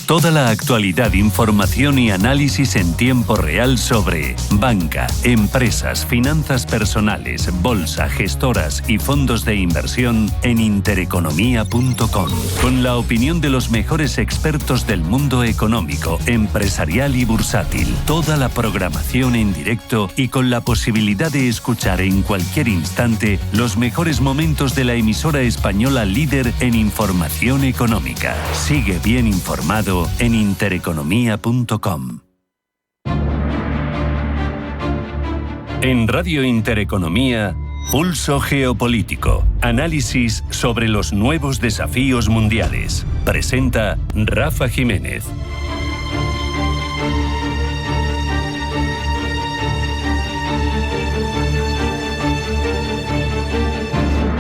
Toda la actualidad, información y análisis en tiempo real sobre banca, empresas, finanzas personales, bolsa, gestoras y fondos de inversión en intereconomía.com. Con la opinión de los mejores expertos del mundo económico, empresarial y bursátil. Toda la programación en directo y con la posibilidad de escuchar en cualquier instante los mejores momentos de la emisora española líder en información económica. Sigue bien informado en intereconomía.com. En Radio Intereconomía, Pulso Geopolítico. Análisis sobre los nuevos desafíos mundiales. Presenta Rafa Jiménez.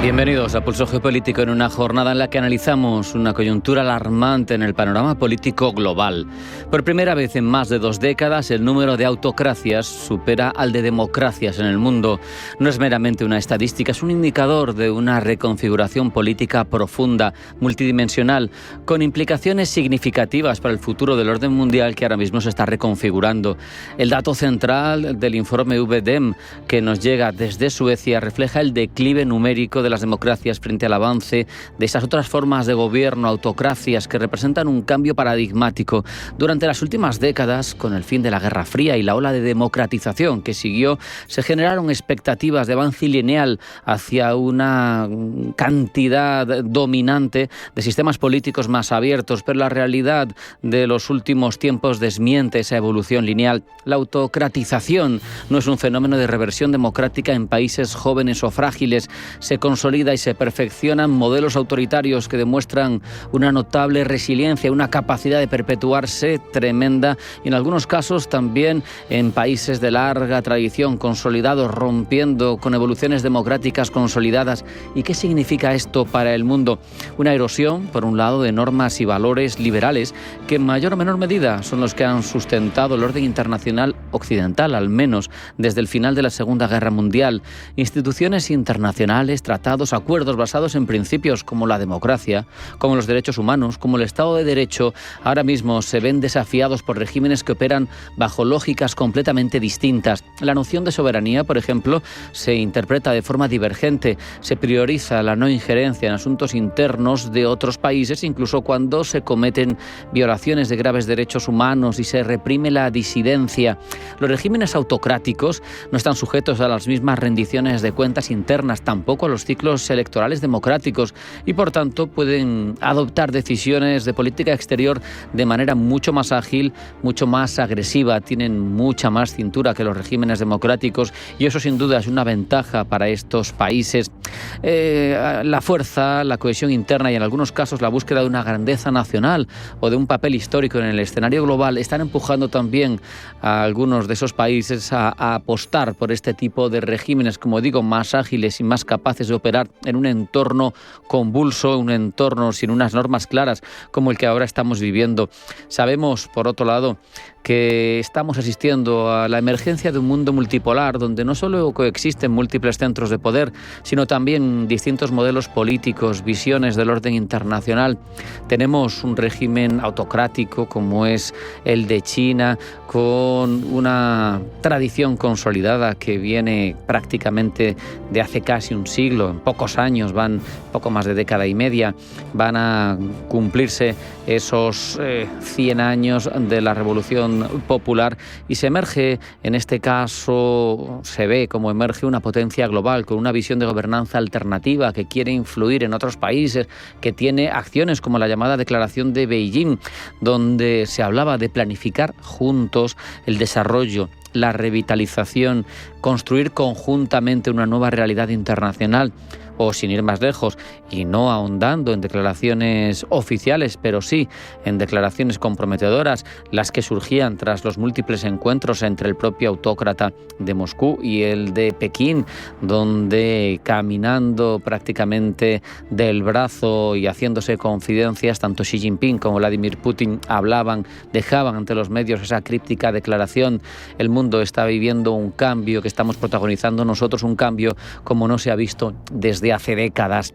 Bienvenidos a Pulso Geopolítico, en una jornada en la que analizamos una coyuntura alarmante en el panorama político global. Por primera vez en más de 2 décadas, el número de autocracias supera al de democracias en el mundo. No es meramente una estadística, es un indicador de una reconfiguración política profunda, multidimensional, con implicaciones significativas para el futuro del orden mundial que ahora mismo se está reconfigurando. El dato central del informe VDEM que nos llega desde Suecia refleja el declive numérico de las democracias frente al avance de esas otras formas de gobierno, autocracias, que representan un cambio paradigmático. Durante las últimas décadas, con el fin de la Guerra Fría y la ola de democratización que siguió, se generaron expectativas de avance lineal hacia una cantidad dominante de sistemas políticos más abiertos, pero la realidad de los últimos tiempos desmiente esa evolución lineal. La autocratización no es un fenómeno de reversión democrática en países jóvenes o frágiles. Se consolida y se perfeccionan modelos autoritarios que demuestran una notable resiliencia, una capacidad de perpetuarse tremenda, y en algunos casos también en países de larga tradición, consolidados, rompiendo con evoluciones democráticas consolidadas. ¿Y qué significa esto para el mundo? Una erosión, por un lado, de normas y valores liberales que en mayor o menor medida son los que han sustentado el orden internacional occidental, al menos desde el final de la Segunda Guerra Mundial. Instituciones internacionales, tratados, acuerdos basados en principios como la democracia, como los derechos humanos, como el Estado de Derecho, ahora mismo se ven desafiados por regímenes que operan bajo lógicas completamente distintas. La noción de soberanía, por ejemplo, se interpreta de forma divergente. Se prioriza la no injerencia en asuntos internos de otros países, incluso cuando se cometen violaciones de graves derechos humanos y se reprime la disidencia. Los regímenes autocráticos no están sujetos a las mismas rendiciones de cuentas internas, tampoco a los ciclos electorales democráticos, y por tanto pueden adoptar decisiones de política exterior de manera mucho más ágil, mucho más agresiva. Tienen mucha más cintura que los regímenes democráticos, y eso sin duda es una ventaja para estos países. La fuerza, la cohesión interna y en algunos casos la búsqueda de una grandeza nacional o de un papel histórico en el escenario global están empujando también a algunos de esos países a apostar por este tipo de regímenes, como digo, más ágiles y más capaces de operar en un entorno convulso, un entorno sin unas normas claras como el que ahora estamos viviendo. Sabemos, por otro lado, que estamos asistiendo a la emergencia de un mundo multipolar donde no solo coexisten múltiples centros de poder, sino también distintos modelos políticos, visiones del orden internacional. Tenemos un régimen autocrático como es el de China, con una tradición consolidada que viene prácticamente de hace casi un siglo. En pocos años, poco más de década y media, van a cumplirse esos 100 años de la Revolución Popular, y se emerge, en este caso, se ve como emerge una potencia global con una visión de gobernanza alternativa que quiere influir en otros países, que tiene acciones como la llamada Declaración de Beijing, donde se hablaba de planificar juntos el desarrollo, la revitalización, construir conjuntamente una nueva realidad internacional. O, sin ir más lejos y no ahondando en declaraciones oficiales, pero sí en declaraciones comprometedoras, las que surgían tras los múltiples encuentros entre el propio autócrata de Moscú y el de Pekín, donde, caminando prácticamente del brazo y haciéndose confidencias, tanto Xi Jinping como Vladimir Putin dejaban ante los medios esa críptica declaración: el mundo mundo está viviendo un cambio, que estamos protagonizando nosotros un cambio como no se ha visto desde hace décadas.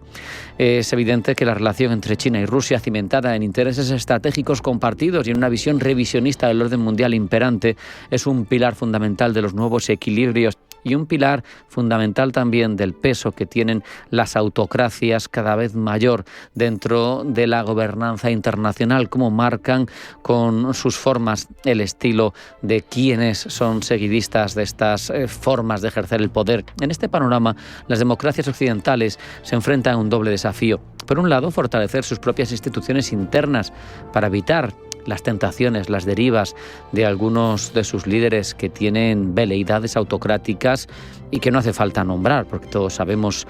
Es evidente que la relación entre China y Rusia, cimentada en intereses estratégicos compartidos y en una visión revisionista del orden mundial imperante, es un pilar fundamental de los nuevos equilibrios y un pilar fundamental también del peso que tienen las autocracias cada vez mayor dentro de la gobernanza internacional, como marcan con sus formas el estilo de quienes son seguidistas de estas formas de ejercer el poder. En este panorama, las democracias occidentales se enfrentan a un doble desafío. Por un lado, fortalecer sus propias instituciones internas para evitar las tentaciones, las derivas de algunos de sus líderes que tienen veleidades autocráticas y que no hace falta nombrar, porque todos sabemos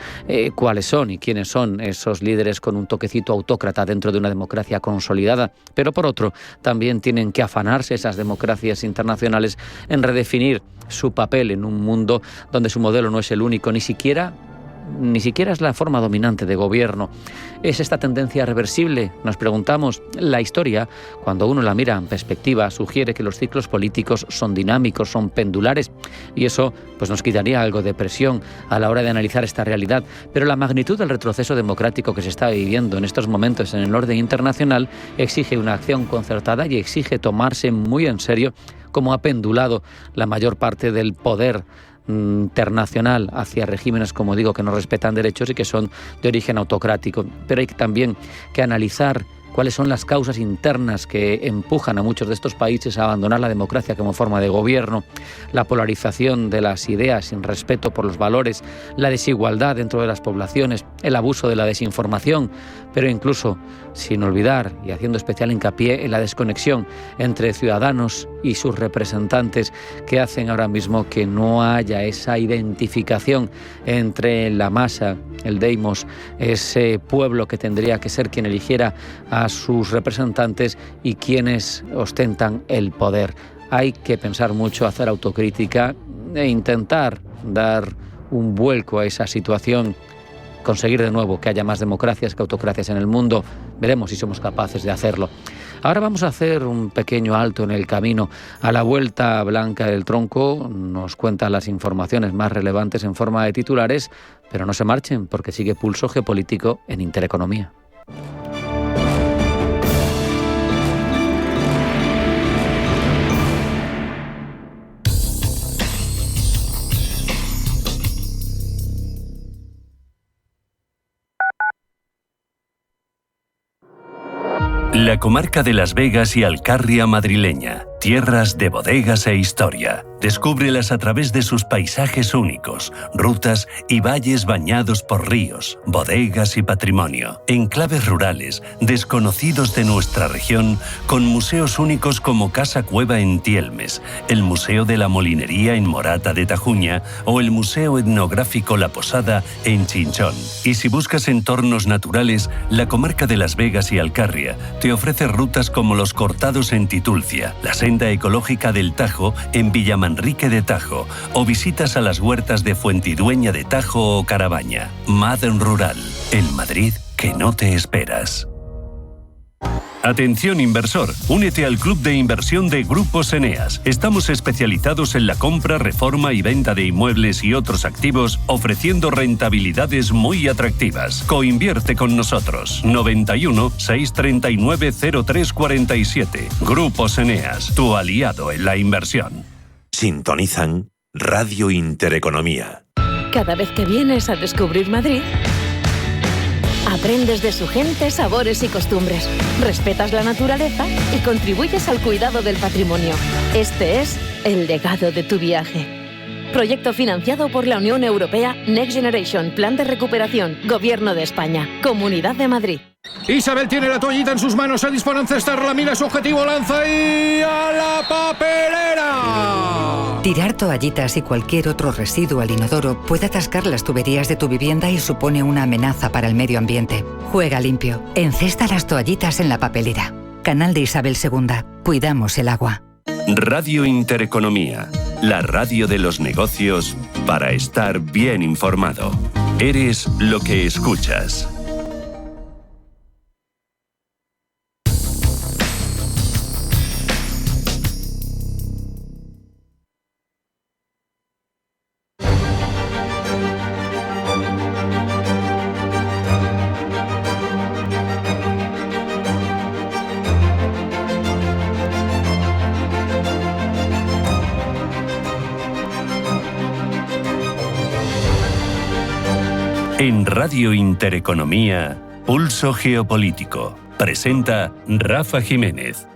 cuáles son y quiénes son esos líderes con un toquecito autócrata dentro de una democracia consolidada. Pero por otro, también tienen que afanarse esas democracias internacionales en redefinir su papel en un mundo donde su modelo no es el único, ni siquiera es la forma dominante de gobierno. ¿Es esta tendencia reversible? Nos preguntamos. La historia, cuando uno la mira en perspectiva, sugiere que los ciclos políticos son dinámicos, son pendulares, y eso pues nos quitaría algo de presión a la hora de analizar esta realidad. Pero la magnitud del retroceso democrático que se está viviendo en estos momentos en el orden internacional exige una acción concertada y exige tomarse muy en serio cómo ha pendulado la mayor parte del poder internacional hacia regímenes, como digo, que no respetan derechos y que son de origen autocrático. Pero hay también que analizar cuáles son las causas internas que empujan a muchos de estos países a abandonar la democracia como forma de gobierno, la polarización de las ideas sin respeto por los valores, la desigualdad dentro de las poblaciones, el abuso de la desinformación, pero incluso sin olvidar y haciendo especial hincapié en la desconexión entre ciudadanos y sus representantes, que hacen ahora mismo que no haya esa identificación entre la masa, el deimos, ese pueblo que tendría que ser quien eligiera a sus representantes, y quienes ostentan el poder. Hay que pensar mucho, hacer autocrítica e intentar dar un vuelco a esa situación, conseguir de nuevo que haya más democracias que autocracias en el mundo. Veremos si somos capaces de hacerlo. Ahora vamos a hacer un pequeño alto en el camino. A la vuelta, Blanca del Tronco nos cuenta las informaciones más relevantes en forma de titulares, pero no se marchen porque sigue Pulso Geopolítico en Intereconomía. La comarca de Las Vegas y Alcarria madrileña, tierras de bodegas e historia. Descúbrelas a través de sus paisajes únicos, rutas y valles bañados por ríos, bodegas y patrimonio. Enclaves rurales, desconocidos de nuestra región, con museos únicos como Casa Cueva en Tielmes, el Museo de la Molinería en Morata de Tajuña o el Museo Etnográfico La Posada en Chinchón. Y si buscas entornos naturales, la comarca de Las Vegas y Alcarria te ofrece rutas como los Cortados en Titulcia, la senda ecológica del Tajo en Villamanrique de Tajo o visitas a las huertas de Fuentidueña de Tajo o Carabaña. Madden Rural, el Madrid que no te esperas. Atención inversor, únete al club de inversión de Grupos Eneas. Estamos especializados en la compra, reforma y venta de inmuebles y otros activos, ofreciendo rentabilidades muy atractivas. Coinvierte con nosotros. 91 639 0347. Grupos Eneas, tu aliado en la inversión. Sintonizan Radio Intereconomía. Cada vez que vienes a descubrir Madrid, aprendes de su gente, sabores y costumbres, respetas la naturaleza y contribuyes al cuidado del patrimonio. Este es el legado de tu viaje. Proyecto financiado por la Unión Europea Next Generation, Plan de Recuperación, Gobierno de España, Comunidad de Madrid. Isabel tiene la toallita en sus manos, se dispone a encestarla, mira su objetivo, lanza y ¡a la papelera! Tirar toallitas y cualquier otro residuo al inodoro puede atascar las tuberías de tu vivienda y supone una amenaza para el medio ambiente. Juega limpio. Encesta las toallitas en la papelera. Canal de Isabel II. Cuidamos el agua. Radio Intereconomía, la radio de los negocios para estar bien informado. Eres lo que escuchas. En Radio Intereconomía, Pulso Geopolítico. Presenta Rafa Jiménez.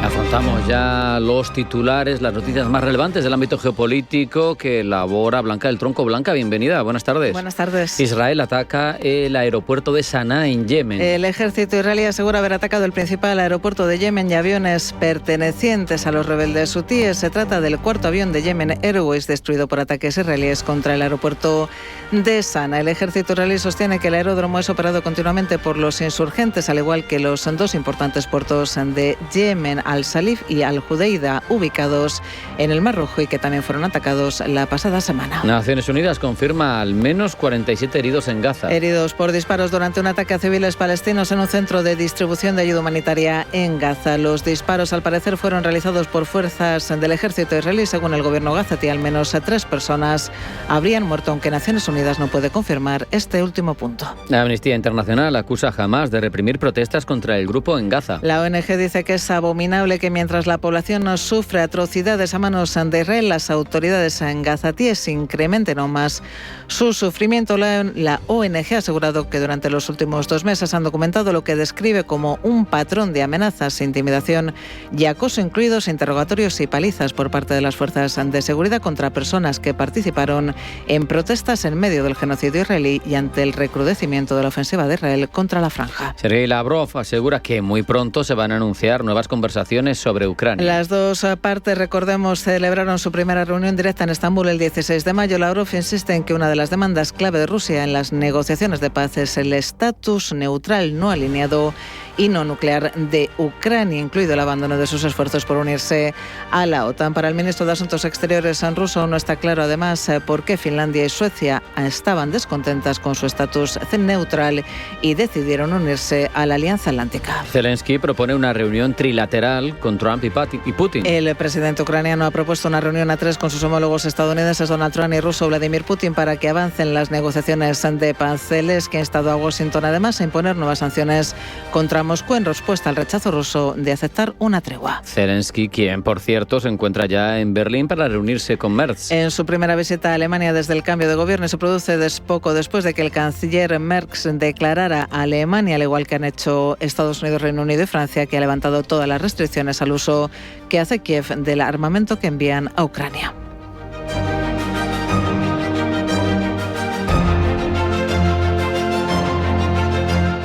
Afrontamos ya los titulares, las noticias más relevantes del ámbito geopolítico que elabora Blanca del Tronco. Blanca, bienvenida, buenas tardes. Buenas tardes. Israel ataca el aeropuerto de Sanaa en Yemen. El ejército israelí asegura haber atacado el principal aeropuerto de Yemen y aviones pertenecientes a los rebeldes hutíes. Se trata del cuarto avión de Yemen Airways destruido por ataques israelíes contra el aeropuerto de Sanaa. El ejército israelí sostiene que el aeródromo es operado continuamente por los insurgentes, al igual que los dos importantes puertos de Yemen, Al-Salif y Al-Judeida, ubicados en el Mar Rojo y que también fueron atacados la pasada semana. Naciones Unidas confirma al menos 47 heridos en Gaza. Heridos por disparos durante un ataque a civiles palestinos en un centro de distribución de ayuda humanitaria en Gaza. Los disparos, al parecer, fueron realizados por fuerzas del ejército israelí. Según el gobierno gazatí, al menos 3 personas habrían muerto, aunque Naciones Unidas no puede confirmar este último punto. La Amnistía Internacional acusa a Hamás de reprimir protestas contra el grupo en Gaza. La ONG dice que es abominable que mientras la población no sufre atrocidades a manos de Israel, las autoridades en gazatíes incrementen aún más su sufrimiento. La ONG ha asegurado que durante los últimos 2 meses han documentado lo que describe como un patrón de amenazas, intimidación y acoso, incluidos interrogatorios y palizas por parte de las fuerzas de seguridad contra personas que participaron en protestas en medio del genocidio israelí y ante el recrudecimiento de la ofensiva de Israel contra la franja. Sergei Lavrov asegura que muy pronto se van a anunciar nuevas conversaciones sobre Ucrania. Las dos partes, recordemos, celebraron su primera reunión directa en Estambul el 16 de mayo. Lavrov insiste en que una de las demandas clave de Rusia en las negociaciones de paz es el estatus neutral no alineado y no nuclear de Ucrania, incluido el abandono de sus esfuerzos por unirse a la OTAN. Para el ministro de Asuntos Exteriores ruso no está claro, además, por qué Finlandia y Suecia estaban descontentas con su estatus neutral y decidieron unirse a la Alianza Atlántica. Zelensky propone una reunión trilateral con Trump y Putin. El presidente ucraniano ha propuesto una reunión a 3 con sus homólogos estadounidenses Donald Trump y ruso Vladimir Putin para que avancen las negociaciones de paz. Zelensky ha instado a Washington además a imponer nuevas sanciones contra Moscú en respuesta al rechazo ruso de aceptar una tregua. Zelensky, quien por cierto se encuentra ya en Berlín para reunirse con Merz. En su primera visita a Alemania desde el cambio de gobierno, se produce poco después de que el canciller Merz declarara a Alemania, al igual que han hecho Estados Unidos, Reino Unido y Francia, que ha levantado todas las restricciones al uso que hace Kiev del armamento que envían a Ucrania.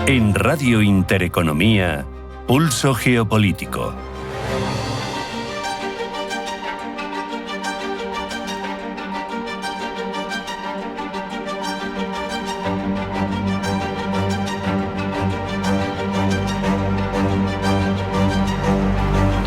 En Radio Intereconomía, Pulso Geopolítico.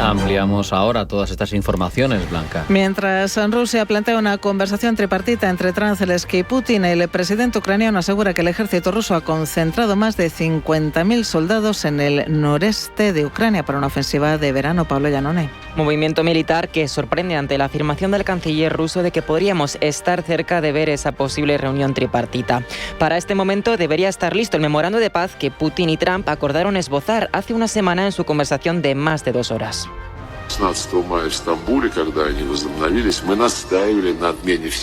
Ampliamos ahora todas estas informaciones, Blanca. Mientras Rusia plantea una conversación tripartita entre Zelensky y Putin, el presidente ucraniano asegura que el ejército ruso ha concentrado más de 50.000 soldados en el noreste de Ucrania para una ofensiva de verano. Pablo Llanone. Movimiento militar que sorprende ante la afirmación del canciller ruso de que podríamos estar cerca de ver esa posible reunión tripartita. Para este momento debería estar listo el memorando de paz que Putin y Trump acordaron esbozar hace una semana en su conversación de más de 2 horas.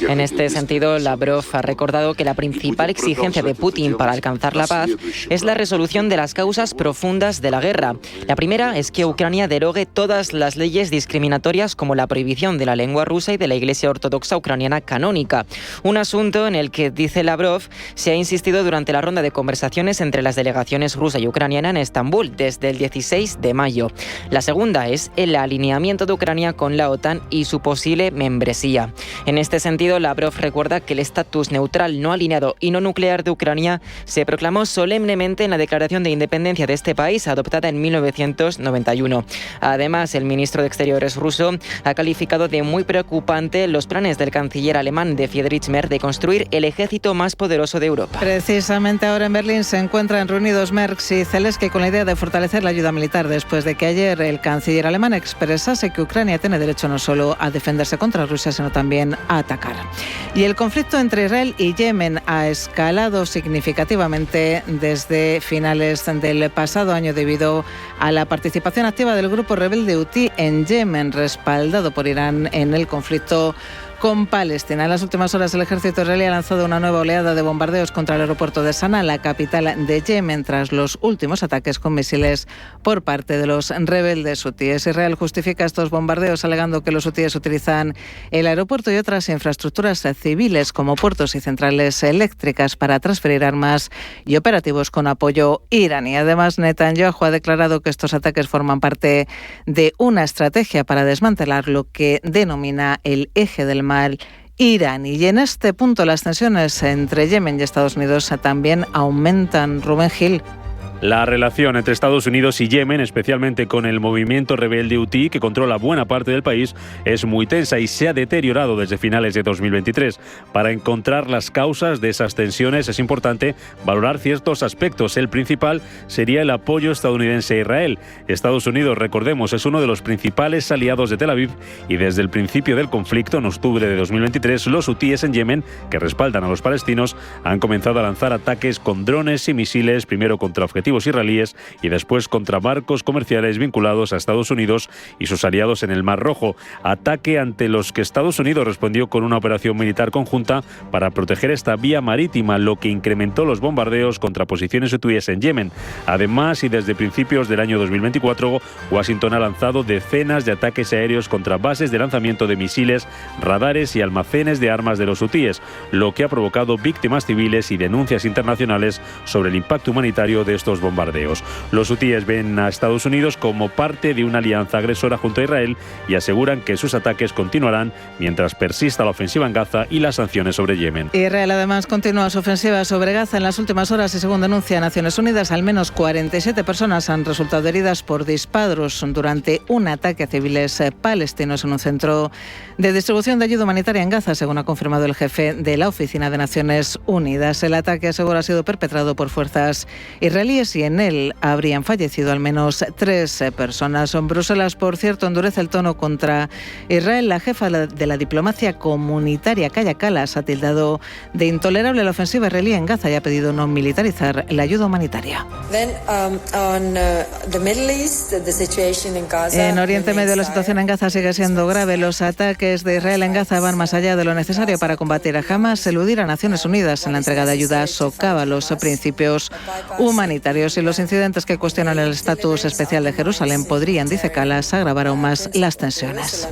En este sentido, Lavrov ha recordado que la principal exigencia de Putin para alcanzar la paz es la resolución de las causas profundas de la guerra. La primera es que Ucrania derogue todas las leyes discriminatorias como la prohibición de la lengua rusa y de la Iglesia Ortodoxa Ucraniana canónica. Un asunto en el que, dice Lavrov, se ha insistido durante la ronda de conversaciones entre las delegaciones rusa y ucraniana en Estambul desde el 16 de mayo. La segunda es el alineamiento de Ucrania con la OTAN y su posible membresía. En este sentido, Lavrov recuerda que el estatus neutral no alineado y no nuclear de Ucrania se proclamó solemnemente en la Declaración de Independencia de este país, adoptada en 1991. Además, el ministro de Exteriores ruso ha calificado de muy preocupante los planes del canciller alemán de Friedrich Merz de construir el ejército más poderoso de Europa. Precisamente ahora en Berlín se encuentran reunidos Merz y Zelensky con la idea de fortalecer la ayuda militar después de que ayer el canciller alemán expresase que Ucrania tiene derecho no solo a defenderse contra Rusia, sino también a atacar. Y el conflicto entre Israel y Yemen ha escalado significativamente desde finales del pasado año debido a la participación activa del grupo rebelde Hutí en Yemen, respaldado por Irán en el conflicto con Palestina. En las últimas horas el ejército israelí ha lanzado una nueva oleada de bombardeos contra el aeropuerto de Sanaa, la capital de Yemen, tras los últimos ataques con misiles por parte de los rebeldes hutíes. Israel justifica estos bombardeos alegando que los hutíes utilizan el aeropuerto y otras infraestructuras civiles como puertos y centrales eléctricas para transferir armas y operativos con apoyo iraní. Además, Netanyahu ha declarado que estos ataques forman parte de una estrategia para desmantelar lo que denomina el eje del mal iraní. Y en este punto las tensiones entre Yemen y Estados Unidos también aumentan. Rubén Gil. La relación entre Estados Unidos y Yemen, especialmente con el movimiento rebelde hutí que controla buena parte del país, es muy tensa y se ha deteriorado desde finales de 2023. Para encontrar las causas de esas tensiones es importante valorar ciertos aspectos. El principal sería el apoyo estadounidense a Israel. Estados Unidos, recordemos, es uno de los principales aliados de Tel Aviv y desde el principio del conflicto, en octubre de 2023, los hutíes en Yemen, que respaldan a los palestinos, han comenzado a lanzar ataques con drones y misiles, primero contra objetivos israelíes y después contra barcos comerciales vinculados a Estados Unidos y sus aliados en el Mar Rojo. Ataque ante los que Estados Unidos respondió con una operación militar conjunta para proteger esta vía marítima, lo que incrementó los bombardeos contra posiciones hutíes en Yemen. Además, y desde principios del año 2024, Washington ha lanzado decenas de ataques aéreos contra bases de lanzamiento de misiles, radares y almacenes de armas de los hutíes, lo que ha provocado víctimas civiles y denuncias internacionales sobre el impacto humanitario de estos bombardeos. Los hutíes ven a Estados Unidos como parte de una alianza agresora junto a Israel y aseguran que sus ataques continuarán mientras persista la ofensiva en Gaza y las sanciones sobre Yemen. Israel además continúa su ofensiva sobre Gaza en las últimas horas y según denuncia Naciones Unidas, al menos 47 personas han resultado heridas por disparos durante un ataque a civiles palestinos en un centro de distribución de ayuda humanitaria en Gaza, según ha confirmado el jefe de la Oficina de Naciones Unidas. El ataque, asegura, ha sido perpetrado por fuerzas israelíes y en él habrían fallecido al menos 3 personas. Bruselas, por cierto, endurece el tono contra Israel. La jefa de la diplomacia comunitaria, Kaja Kallas, ha tildado de intolerable la ofensiva israelí en Gaza y ha pedido no militarizar la ayuda humanitaria. En Oriente Medio la situación en Gaza sigue siendo grave. Los ataques de Israel en Gaza van más allá de lo necesario para combatir a Hamas, eludir a Naciones Unidas en la entrega de ayuda, socava los principios humanitarios y los incidentes que cuestionan el estatus especial de Jerusalén podrían, dice Kallas, agravar aún más las tensiones.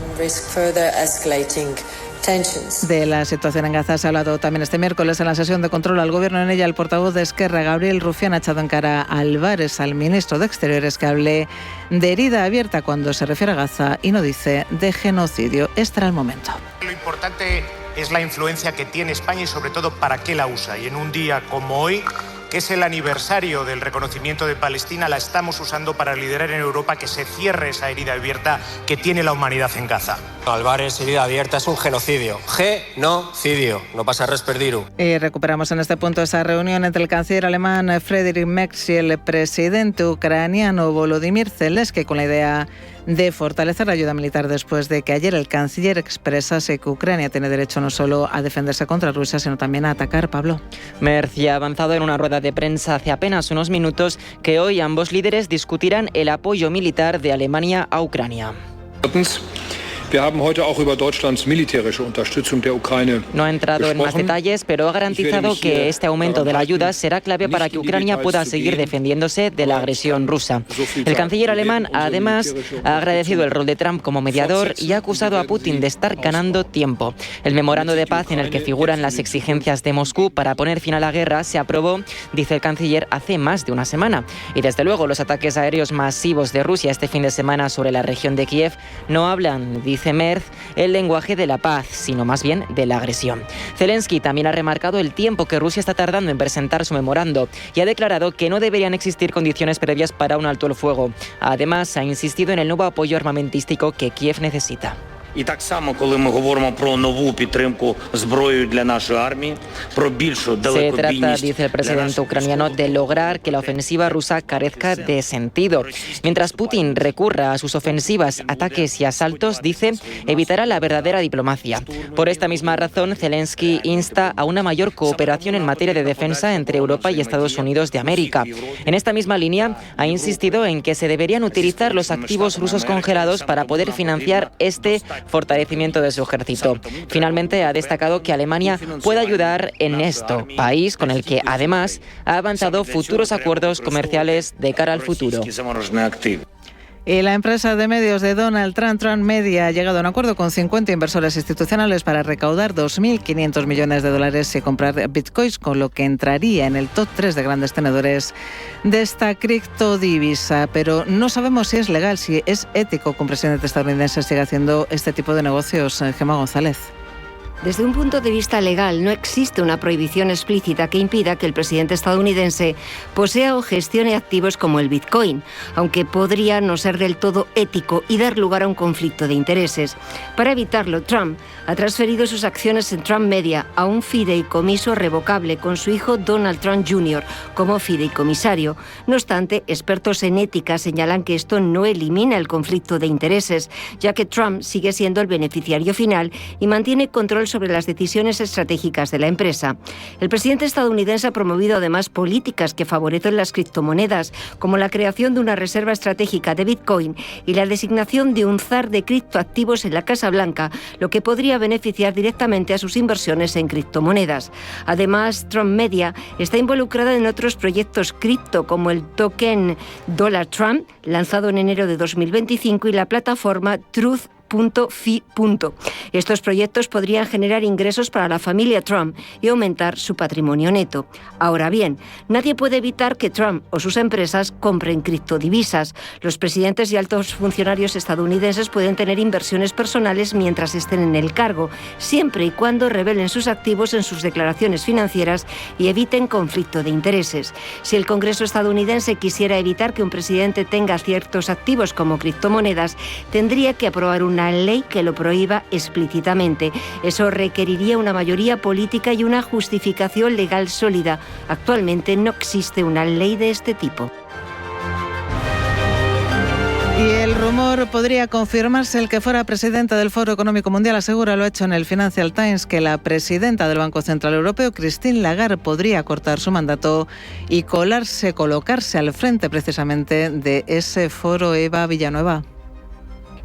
De la situación en Gaza se ha hablado también este miércoles en la sesión de control al Gobierno. En ella el portavoz de Esquerra, Gabriel Rufián, ha echado en cara a Álvarez, al ministro de Exteriores, que hable de herida abierta cuando se refiere a Gaza y no dice de genocidio. Este era el momento. Lo importante es la influencia que tiene España y sobre todo para qué la usa. Y en un día como hoy, que es el aniversario del reconocimiento de Palestina, la estamos usando para liderar en Europa que se cierre esa herida abierta que tiene la humanidad en Gaza. Álvarez, herida abierta, es un genocidio. Genocidio, no pasa res perdiru. Y recuperamos en este punto esa reunión entre el canciller alemán Friedrich Merz y el presidente ucraniano Volodymyr Zelensky con la idea de fortalecer la ayuda militar después de que ayer el canciller expresase que Ucrania tiene derecho no solo a defenderse contra Rusia, sino también a atacar. Pablo. Merz ya ha avanzado en una rueda de prensa hace apenas unos minutos que hoy ambos líderes discutirán el apoyo militar de Alemania a Ucrania. No ha entrado en más detalles, pero ha garantizado que este aumento de la ayuda será clave para que Ucrania pueda seguir defendiéndose de la agresión rusa. El canciller alemán, además, ha agradecido el rol de Trump como mediador y ha acusado a Putin de estar ganando tiempo. El memorando de paz en el que figuran las exigencias de Moscú para poner fin a la guerra se aprobó, dice el canciller, hace más de una semana. Y desde luego los ataques aéreos masivos de Rusia este fin de semana sobre la región de Kiev no hablan, dice Merz, el lenguaje de la paz, sino más bien de la agresión. Zelensky también ha remarcado el tiempo que Rusia está tardando en presentar su memorando y ha declarado que no deberían existir condiciones previas para un alto el fuego. Además, ha insistido en el nuevo apoyo armamentístico que Kiev necesita. І так само, коли ми говоримо про нову підтримку зброєю для нашої армії, про більшу далекобійність. Se trata, dice el presidente ucraniano, de lograr que la ofensiva rusa carezca de sentido. Mientras Putin recurra a sus ofensivas, ataques y asaltos, dice, evitará la verdadera diplomacia. Por esta misma razón, Zelensky insta a una mayor cooperación en materia de defensa entre Europa y Estados Unidos de América. En esta misma línea, ha insistido en que se deberían utilizar los activos rusos congelados para poder financiar este fortalecimiento de su ejército. Finalmente, ha destacado que Alemania puede ayudar en esto, país con el que, además, ha avanzado futuros acuerdos comerciales de cara al futuro. Y la empresa de medios de Donald Trump, Trump Media, ha llegado a un acuerdo con 50 inversores institucionales para recaudar $2.500 millones y comprar bitcoins, con lo que entraría en el top 3 de grandes tenedores de esta criptodivisa. Pero no sabemos si es legal, si es ético que un presidente estadounidense siga haciendo este tipo de negocios. Gemma González. Desde un punto de vista legal, no existe una prohibición explícita que impida que el presidente estadounidense posea o gestione activos como el Bitcoin, aunque podría no ser del todo ético y dar lugar a un conflicto de intereses. Para evitarlo, Trump ha transferido sus acciones en Trump Media a un fideicomiso revocable con su hijo Donald Trump Jr. como fideicomisario. No obstante, expertos en ética señalan que esto no elimina el conflicto de intereses, ya que Trump sigue siendo el beneficiario final y mantiene control sobre las decisiones estratégicas de la empresa. El presidente estadounidense ha promovido además políticas que favorecen las criptomonedas, como la creación de una reserva estratégica de Bitcoin y la designación de un zar de criptoactivos en la Casa Blanca, lo que podría beneficiar directamente a sus inversiones en criptomonedas. Además, Trump Media está involucrada en otros proyectos cripto, como el token Dollar Trump, lanzado en enero de 2025, y la plataforma Truth.fi. Estos proyectos podrían generar ingresos para la familia Trump y aumentar su patrimonio neto. Ahora bien, nadie puede evitar que Trump o sus empresas compren criptodivisas. Los presidentes y altos funcionarios estadounidenses pueden tener inversiones personales mientras estén en el cargo, siempre y cuando revelen sus activos en sus declaraciones financieras y eviten conflicto de intereses. Si el Congreso estadounidense quisiera evitar que un presidente tenga ciertos activos como criptomonedas, tendría que aprobar una ley que lo prohíba explícitamente. Eso requeriría una mayoría política y una justificación legal sólida. Actualmente no existe una ley de este tipo. Y el rumor podría confirmarse. El que fuera presidenta del Foro Económico Mundial asegura, lo ha hecho en el Financial Times, que la presidenta del Banco Central Europeo, Christine Lagarde, podría cortar su mandato y colocarse al frente precisamente de ese foro. Eva Villanueva.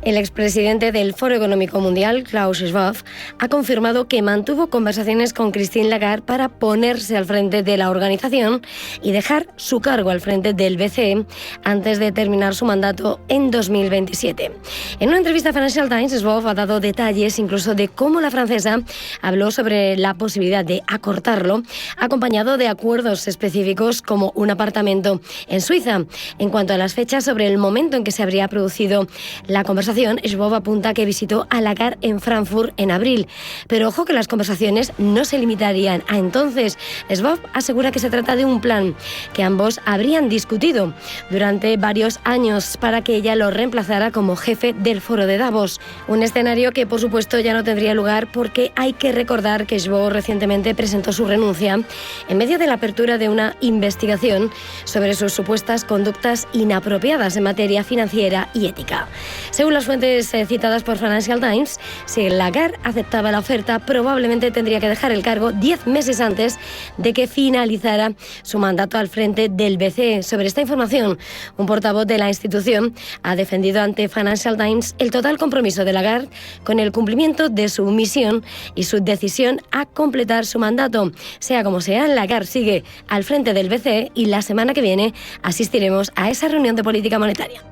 El expresidente del Foro Económico Mundial, Klaus Schwab, ha confirmado que mantuvo conversaciones con Christine Lagarde para ponerse al frente de la organización y dejar su cargo al frente del BCE antes de terminar su mandato en 2027. En una entrevista a Financial Times, Schwab ha dado detalles incluso de cómo la francesa habló sobre la posibilidad de acortarlo, acompañado de acuerdos específicos como un apartamento en Suiza. En cuanto a las fechas sobre el momento en que se habría producido la conversación, Schwab apunta que visitó a Lagarde en Frankfurt en abril. Pero ojo que las conversaciones no se limitarían a entonces. Schwab asegura que se trata de un plan que ambos habrían discutido durante varios años para que ella lo reemplazara como jefe del Foro de Davos. Un escenario que, por supuesto, ya no tendría lugar porque hay que recordar que Schwab recientemente presentó su renuncia en medio de la apertura de una investigación sobre sus supuestas conductas inapropiadas en materia financiera y ética. Según las fuentes citadas por Financial Times, si Lagarde aceptaba la oferta, probablemente tendría que dejar el cargo 10 meses antes de que finalizara su mandato al frente del BCE. Sobre esta información, un portavoz de la institución ha defendido ante Financial Times el total compromiso de Lagarde con el cumplimiento de su misión y su decisión a completar su mandato. Sea como sea, Lagarde sigue al frente del BCE y la semana que viene asistiremos a esa reunión de política monetaria.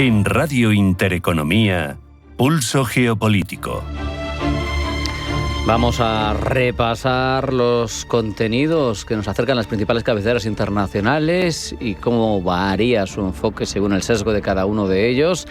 En Radio Intereconomía, Pulso Geopolítico. Vamos a repasar los contenidos que nos acercan las principales cabeceras internacionales y cómo varía su enfoque según el sesgo de cada uno de ellos.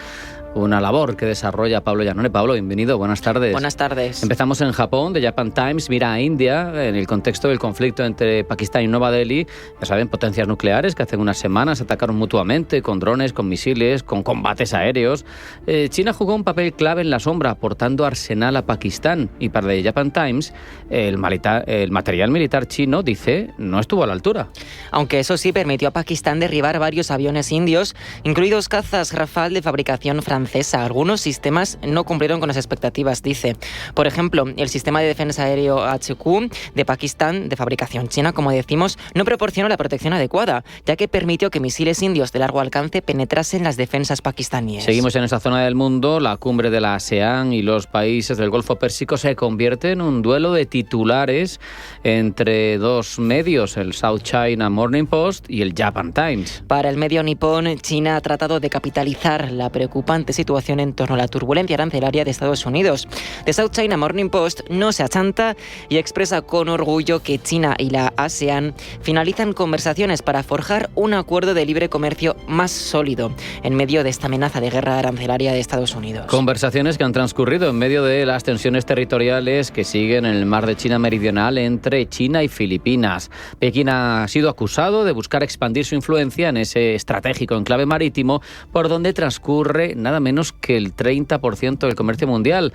una labor que desarrolla Pablo Llanone. Pablo, bienvenido, buenas tardes. Buenas tardes. Empezamos en Japón. The Japan Times mira a India en el contexto del conflicto entre Pakistán y Nueva Delhi. Ya saben, potencias nucleares que hace unas semanas atacaron mutuamente con drones, con misiles, con combates aéreos. China jugó un papel clave en la sombra, aportando arsenal a Pakistán. Y para The Japan Times, el material militar chino, dice, no estuvo a la altura. Aunque eso sí permitió a Pakistán derribar varios aviones indios, incluidos cazas Rafale de fabricación francesa. Algunos sistemas no cumplieron con las expectativas, dice. Por ejemplo, el sistema de defensa aéreo HQ de Pakistán, de fabricación china, como decimos, no proporcionó la protección adecuada, ya que permitió que misiles indios de largo alcance penetrasen las defensas pakistaníes. Seguimos en esa zona del mundo. La cumbre de la ASEAN y los países del Golfo Pérsico se convierte en un duelo de titulares entre dos medios, el South China Morning Post y el Japan Times. Para el medio nipón, China ha tratado de capitalizar la preocupante situación en torno a la turbulencia arancelaria de Estados Unidos. The South China Morning Post no se achanta y expresa con orgullo que China y la ASEAN finalizan conversaciones para forjar un acuerdo de libre comercio más sólido en medio de esta amenaza de guerra arancelaria de Estados Unidos. Conversaciones que han transcurrido en medio de las tensiones territoriales que siguen en el mar de China Meridional entre China y Filipinas. Pekín ha sido acusado de buscar expandir su influencia en ese estratégico enclave marítimo por donde transcurre nada menos que el 30% del comercio mundial.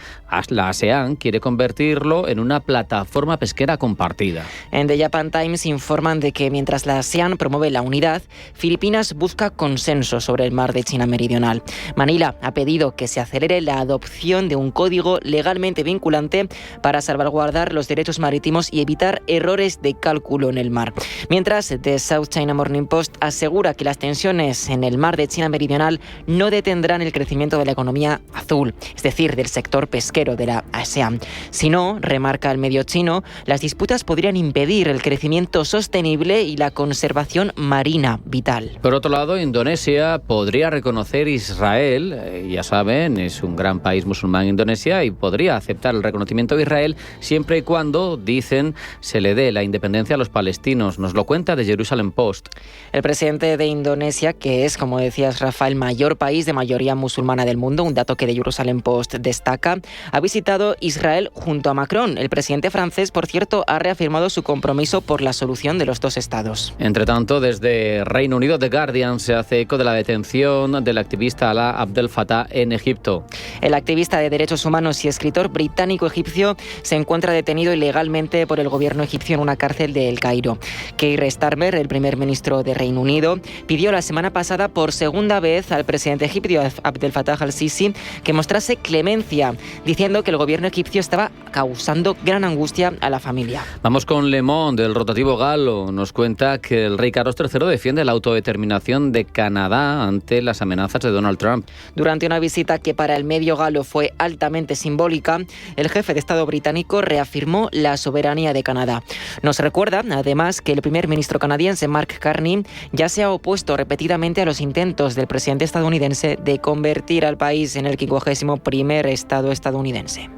La ASEAN quiere convertirlo en una plataforma pesquera compartida. En The Japan Times informan de que mientras la ASEAN promueve la unidad, Filipinas busca consenso sobre el mar de China Meridional. Manila ha pedido que se acelere la adopción de un código legalmente vinculante para salvaguardar los derechos marítimos y evitar errores de cálculo en el mar. Mientras, The South China Morning Post asegura que las tensiones en el mar de China Meridional no detendrán el crecimiento de la economía azul, es decir, del sector pesquero de la ASEAN. Si no, remarca el medio chino, las disputas podrían impedir el crecimiento sostenible y la conservación marina vital. Por otro lado, Indonesia podría reconocer Israel, ya saben, es un gran país musulmán Indonesia, y podría aceptar el reconocimiento de Israel siempre y cuando, dicen, se le dé la independencia a los palestinos. Nos lo cuenta The Jerusalem Post. El presidente de Indonesia, que es, como decías, Rafa, el mayor país de mayoría musulmana del mundo, un dato que The Jerusalem Post destaca, ha visitado Israel junto a Macron. El presidente francés, por cierto, ha reafirmado su compromiso por la solución de los dos estados. Entre tanto, desde Reino Unido, The Guardian se hace eco de la detención del activista Alaa Abdel Fattah en Egipto. El activista de derechos humanos y escritor británico-egipcio se encuentra detenido ilegalmente por el gobierno egipcio en una cárcel de El Cairo. Keir Starmer, el primer ministro de Reino Unido, pidió la semana pasada por segunda vez al presidente egipcio Abdel Fattah al-Sisi que mostrase clemencia, diciendo que el gobierno egipcio estaba causando gran angustia a la familia. Vamos con Le Monde, el rotativo galo. Nos cuenta que el rey Carlos III defiende la autodeterminación de Canadá ante las amenazas de Donald Trump. Durante una visita que para el medio galo fue altamente simbólica, el jefe de Estado británico reafirmó la soberanía de Canadá. Nos recuerda, además, que el primer ministro canadiense, Mark Carney, ya se ha opuesto repetidamente a los intentos del presidente estadounidense de convertir al país en el 51º estado estadounidense.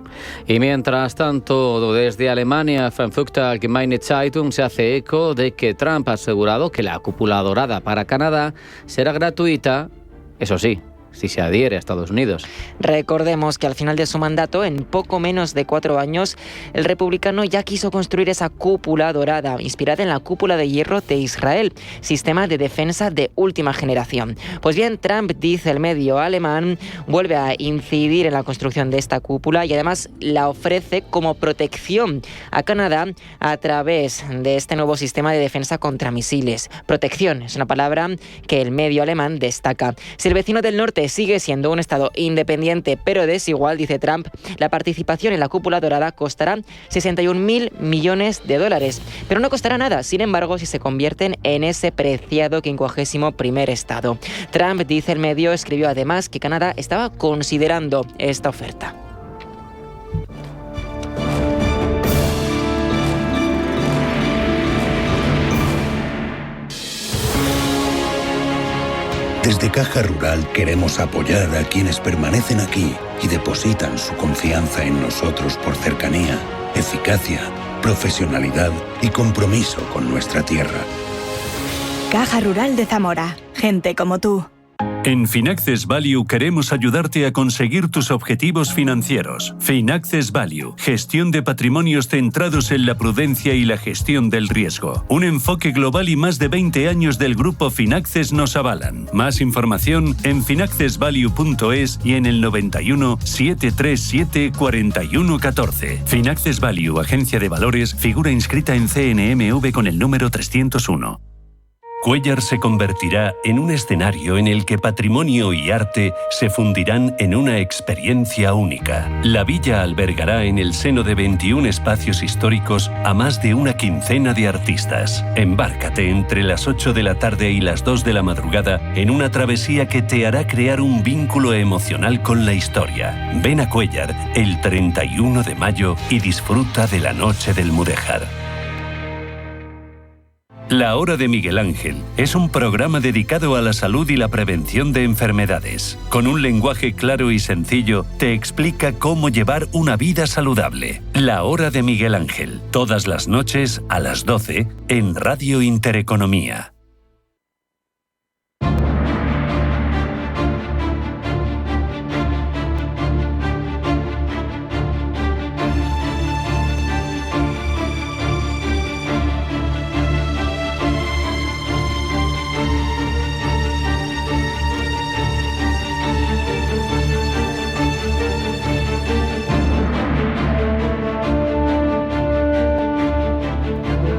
Y mientras tanto, desde Alemania, Frankfurter Allgemeine Zeitung se hace eco de que Trump ha asegurado que la cúpula dorada para Canadá será gratuita, eso sí, si se adhiere a Estados Unidos. Recordemos que al final de su mandato, en poco menos de 4 años, el republicano ya quiso construir esa cúpula dorada, inspirada en la cúpula de hierro de Israel, sistema de defensa de última generación. Pues bien, Trump, dice el medio alemán, vuelve a incidir en la construcción de esta cúpula y además la ofrece como protección a Canadá a través de este nuevo sistema de defensa contra misiles. Protección es una palabra que el medio alemán destaca. Si el vecino del norte sigue siendo un estado independiente pero desigual, dice Trump, la participación en la cúpula dorada costará 61.000 millones de dólares. Pero no costará nada, sin embargo, si se convierten en ese preciado 51º estado. Trump, dice el medio, escribió además que Canadá estaba considerando esta oferta. Desde Caja Rural queremos apoyar a quienes permanecen aquí y depositan su confianza en nosotros por cercanía, eficacia, profesionalidad y compromiso con nuestra tierra. Caja Rural de Zamora. Gente como tú. En Finaccess Value queremos ayudarte a conseguir tus objetivos financieros. Finaccess Value, gestión de patrimonios centrados en la prudencia y la gestión del riesgo. Un enfoque global y más de 20 años del grupo Finaccess nos avalan. Más información en finaccessvalue.es y en el 91 737 4114. Finaccess Value, agencia de valores, figura inscrita en CNMV con el número 301. Cuéllar se convertirá en un escenario en el que patrimonio y arte se fundirán en una experiencia única. La villa albergará en el seno de 21 espacios históricos a más de una quincena de artistas. Embárcate entre las 8 de la tarde y las 2 de la madrugada en una travesía que te hará crear un vínculo emocional con la historia. Ven a Cuéllar el 31 de mayo y disfruta de la Noche del Mudéjar. La Hora de Miguel Ángel es un programa dedicado a la salud y la prevención de enfermedades. Con un lenguaje claro y sencillo, te explica cómo llevar una vida saludable. La Hora de Miguel Ángel, todas las noches a las 12 en Radio Intereconomía.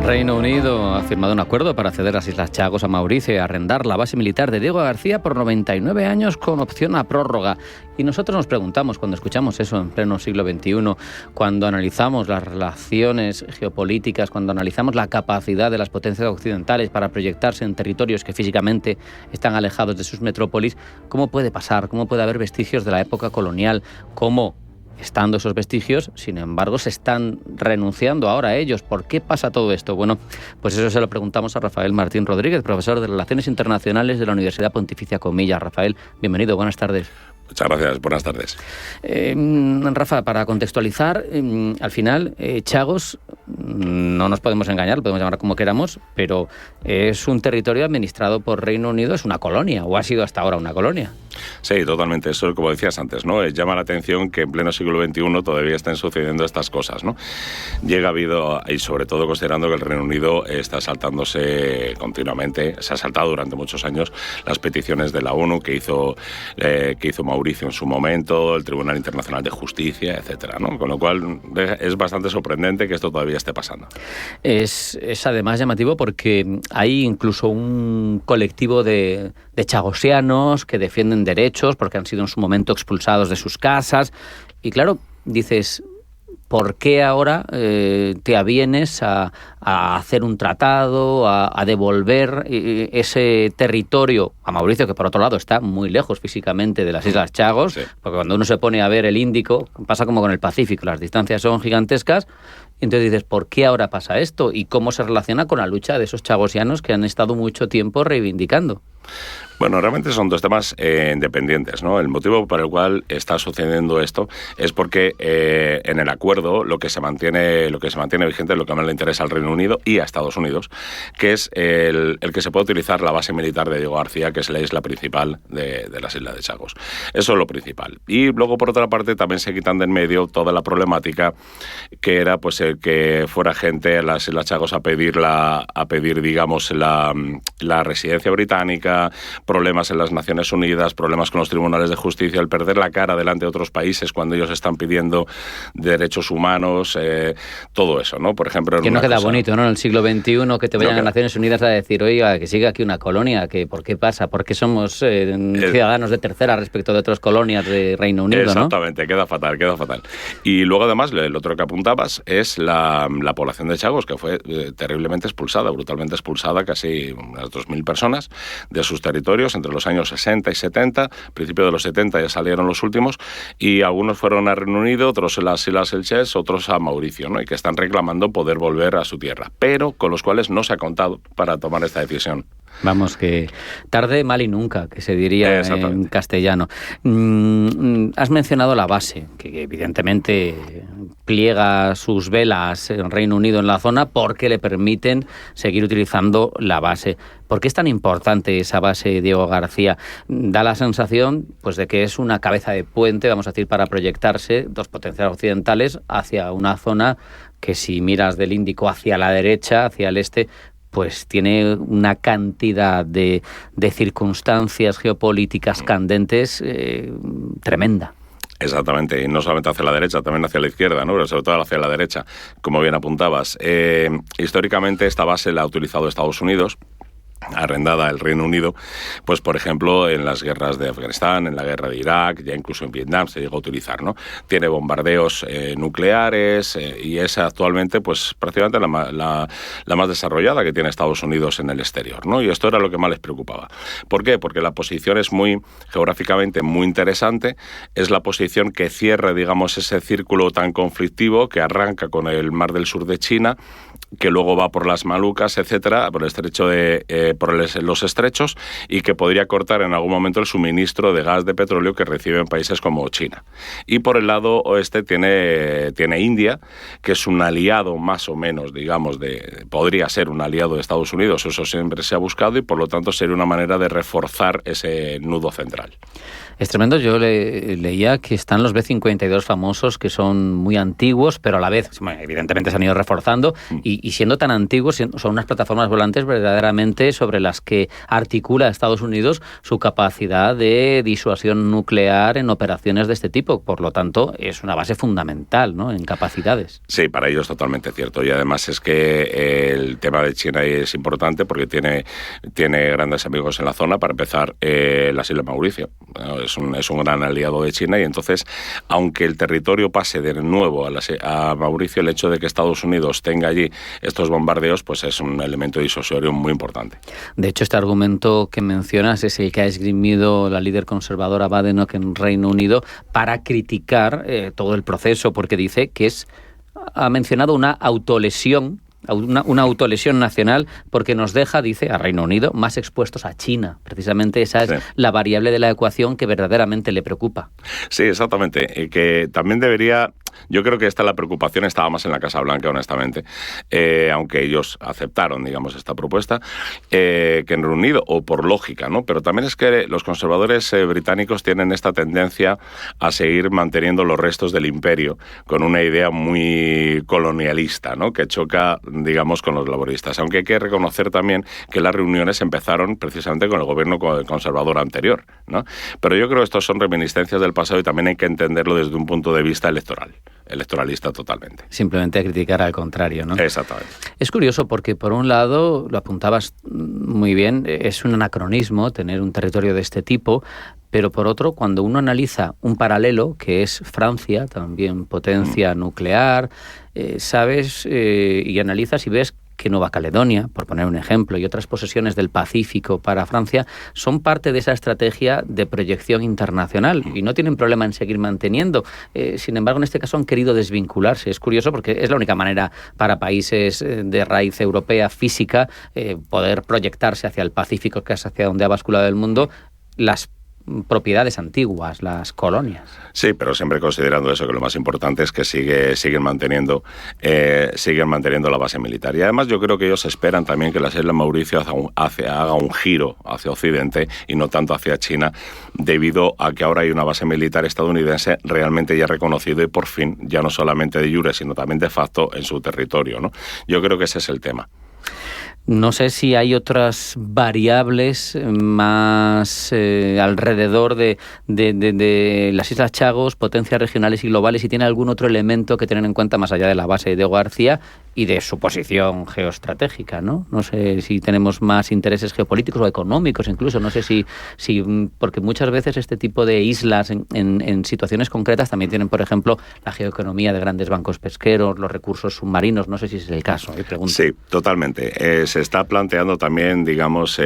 Reino Unido ha firmado un acuerdo para ceder las Islas Chagos a Mauricio y arrendar la base militar de Diego García por 99 años con opción a prórroga. Y nosotros nos preguntamos, cuando escuchamos eso en pleno siglo XXI, cuando analizamos las relaciones geopolíticas, cuando analizamos la capacidad de las potencias occidentales para proyectarse en territorios que físicamente están alejados de sus metrópolis, ¿cómo puede pasar? ¿Cómo puede haber vestigios de la época colonial? ¿Cómo, estando esos vestigios, sin embargo, se están renunciando ahora a ellos? ¿Por qué pasa todo esto? Bueno, pues eso se lo preguntamos a Rafael Martín Rodríguez, profesor de Relaciones Internacionales de la Universidad Pontificia Comillas. Rafael, bienvenido, buenas tardes. Muchas gracias, buenas tardes. Rafa, para contextualizar, al final, Chagos, no nos podemos engañar, lo podemos llamar como queramos, pero es un territorio administrado por Reino Unido, es una colonia, o ha sido hasta ahora una colonia. Sí, totalmente. Eso, como decías antes, ¿no? Llama la atención que en pleno siglo XXI todavía estén sucediendo estas cosas, ¿no? Llega habido, y sobre todo considerando que el Reino Unido está saltándose continuamente, se ha saltado durante muchos años las peticiones de la ONU que hizo Mauricio en su momento, el Tribunal Internacional de Justicia, etcétera, ¿no? Con lo cual es bastante sorprendente que esto todavía esté pasando. Es además llamativo porque hay incluso un colectivo de chagosianos que defienden derechos porque han sido en su momento expulsados de sus casas. Y claro, dices, ¿por qué ahora te avienes a hacer un tratado, a devolver ese territorio a Mauricio, que por otro lado está muy lejos físicamente de las Islas Chagos? Sí. Porque cuando uno se pone a ver el Índico, pasa como con el Pacífico, las distancias son gigantescas. Y entonces dices, ¿por qué ahora pasa esto? ¿Y cómo se relaciona con la lucha de esos chagosianos que han estado mucho tiempo reivindicando? Bueno, realmente son dos temas independientes, ¿no? El motivo por el cual está sucediendo esto es porque en el acuerdo lo que se mantiene vigente es lo que más le interesa al Reino Unido y a Estados Unidos, que es el que se pueda utilizar la base militar de Diego García, que es la isla principal de las Islas de Chagos. Eso es lo principal. Y luego, por otra parte, también se quitan de en medio toda la problemática que era pues el que fuera gente a las Islas Chagos a pedir digamos, la residencia británica, problemas en las Naciones Unidas, problemas con los tribunales de justicia, el perder la cara delante de otros países cuando ellos están pidiendo derechos humanos, todo eso, ¿no? Por ejemplo, que no queda bonito, ¿no? En el siglo XXI que te vayan a Naciones Unidas a decir, oiga, que sigue aquí una colonia, que ¿por qué pasa? ¿Por qué somos ciudadanos de tercera respecto de otras colonias de Reino Unido? Exactamente, ¿no? Queda fatal. Y luego además, el otro que apuntabas es la población de Chagos, que fue terriblemente expulsada, brutalmente expulsada, casi unas 2.000 personas de sus territorios entre los años 60 y 70, principio de los 70 ya salieron los últimos, y algunos fueron a Reino Unido, otros a las Islas Seychelles, otros a Mauricio, ¿no? Y que están reclamando poder volver a su tierra, pero con los cuales no se ha contado para tomar esta decisión. Vamos, que tarde, mal y nunca, que se diría en castellano. Has mencionado la base, que evidentemente pliega sus velas en Reino Unido en la zona porque le permiten seguir utilizando la base. ¿Por qué es tan importante esa base, Diego García? Da la sensación pues de que es una cabeza de puente, vamos a decir, para proyectarse dos potencias occidentales hacia una zona que, si miras del Índico hacia la derecha, hacia el este, pues tiene una cantidad de circunstancias geopolíticas candentes tremenda. Exactamente, y no solamente hacia la derecha, también hacia la izquierda, ¿no? Pero sobre todo hacia la derecha, como bien apuntabas. Históricamente esta base la ha utilizado Estados Unidos, arrendada el Reino Unido, pues por ejemplo en las guerras de Afganistán, en la guerra de Irak, ya incluso en Vietnam se llegó a utilizar, ¿no? Tiene bombardeos nucleares y es actualmente pues prácticamente la más desarrollada que tiene Estados Unidos en el exterior, ¿no? Y esto era lo que más les preocupaba. ¿Por qué? Porque la posición es geográficamente muy interesante, es la posición que cierra, digamos, ese círculo tan conflictivo que arranca con el Mar del Sur de China, que luego va por las Malucas, etcétera, por el estrecho por los estrechos, y que podría cortar en algún momento el suministro de gas de petróleo que reciben países como China. Y por el lado oeste tiene India, que es un aliado más o menos, digamos, podría ser un aliado de Estados Unidos, eso siempre se ha buscado, y por lo tanto sería una manera de reforzar ese nudo central. Es tremendo. Yo leía que están los B-52 famosos, que son muy antiguos, pero a la vez, bueno, evidentemente se han ido reforzando, y siendo tan antiguos, son unas plataformas volantes verdaderamente sobre las que articula Estados Unidos su capacidad de disuasión nuclear en operaciones de este tipo. Por lo tanto, es una base fundamental, ¿no?, en capacidades. Sí, para ello es totalmente cierto. Y además es que el tema de China es importante porque tiene grandes amigos en la zona. Para empezar, las Islas Mauricio. Bueno, es un gran aliado de China, y entonces, aunque el territorio pase de nuevo a Mauricio, el hecho de que Estados Unidos tenga allí estos bombardeos, pues es un elemento disuasorio muy importante. De hecho, este argumento que mencionas es el que ha esgrimido la líder conservadora Badenoch en Reino Unido para criticar todo el proceso, porque dice que ha mencionado una autolesión nacional, porque nos deja, dice, a Reino Unido más expuestos a China. Precisamente esa es la variable de la ecuación que verdaderamente le preocupa. Sí, exactamente. Que también debería... Yo creo que la preocupación estaba más en la Casa Blanca, honestamente, aunque ellos aceptaron, digamos, esta propuesta, que en Reino Unido, o por lógica, ¿no? Pero también es que los conservadores británicos tienen esta tendencia a seguir manteniendo los restos del imperio, con una idea muy colonialista, ¿no?, que choca, digamos, con los laboristas. Aunque hay que reconocer también que las reuniones empezaron precisamente con el gobierno conservador anterior, ¿no? Pero yo creo que estos son reminiscencias del pasado, y también hay que entenderlo desde un punto de vista electoralista totalmente. Simplemente criticar al contrario, ¿no? Exactamente. Es curioso porque, por un lado, lo apuntabas muy bien, es un anacronismo tener un territorio de este tipo, pero por otro, cuando uno analiza un paralelo, que es Francia, también potencia nuclear, sabes y analizas y ves que Nueva Caledonia, por poner un ejemplo, y otras posesiones del Pacífico para Francia son parte de esa estrategia de proyección internacional y no tienen problema en seguir manteniendo. Sin embargo, en este caso han querido desvincularse. Es curioso porque es la única manera para países de raíz europea física poder proyectarse hacia el Pacífico, que es hacia donde ha basculado el mundo, las propiedades antiguas, las colonias. Sí, pero siempre considerando eso, que lo más importante es que siguen manteniendo la base militar. Y además yo creo que ellos esperan también que las Islas Mauricio haga un giro hacia Occidente y no tanto hacia China, debido a que ahora hay una base militar estadounidense realmente ya reconocida y por fin, ya no solamente de jure, sino también de facto en su territorio, ¿no? Yo creo que ese es el tema. No sé si hay otras variables más alrededor de las Islas Chagos, potencias regionales y globales, y tiene algún otro elemento que tener en cuenta más allá de la base de Diego García y de su posición geoestratégica, ¿no? No sé si tenemos más intereses geopolíticos o económicos incluso, no sé si porque muchas veces este tipo de islas en situaciones concretas también tienen, por ejemplo, la geoeconomía de grandes bancos pesqueros, los recursos submarinos, no sé si es el caso. Sí, totalmente. se está planteando también, digamos,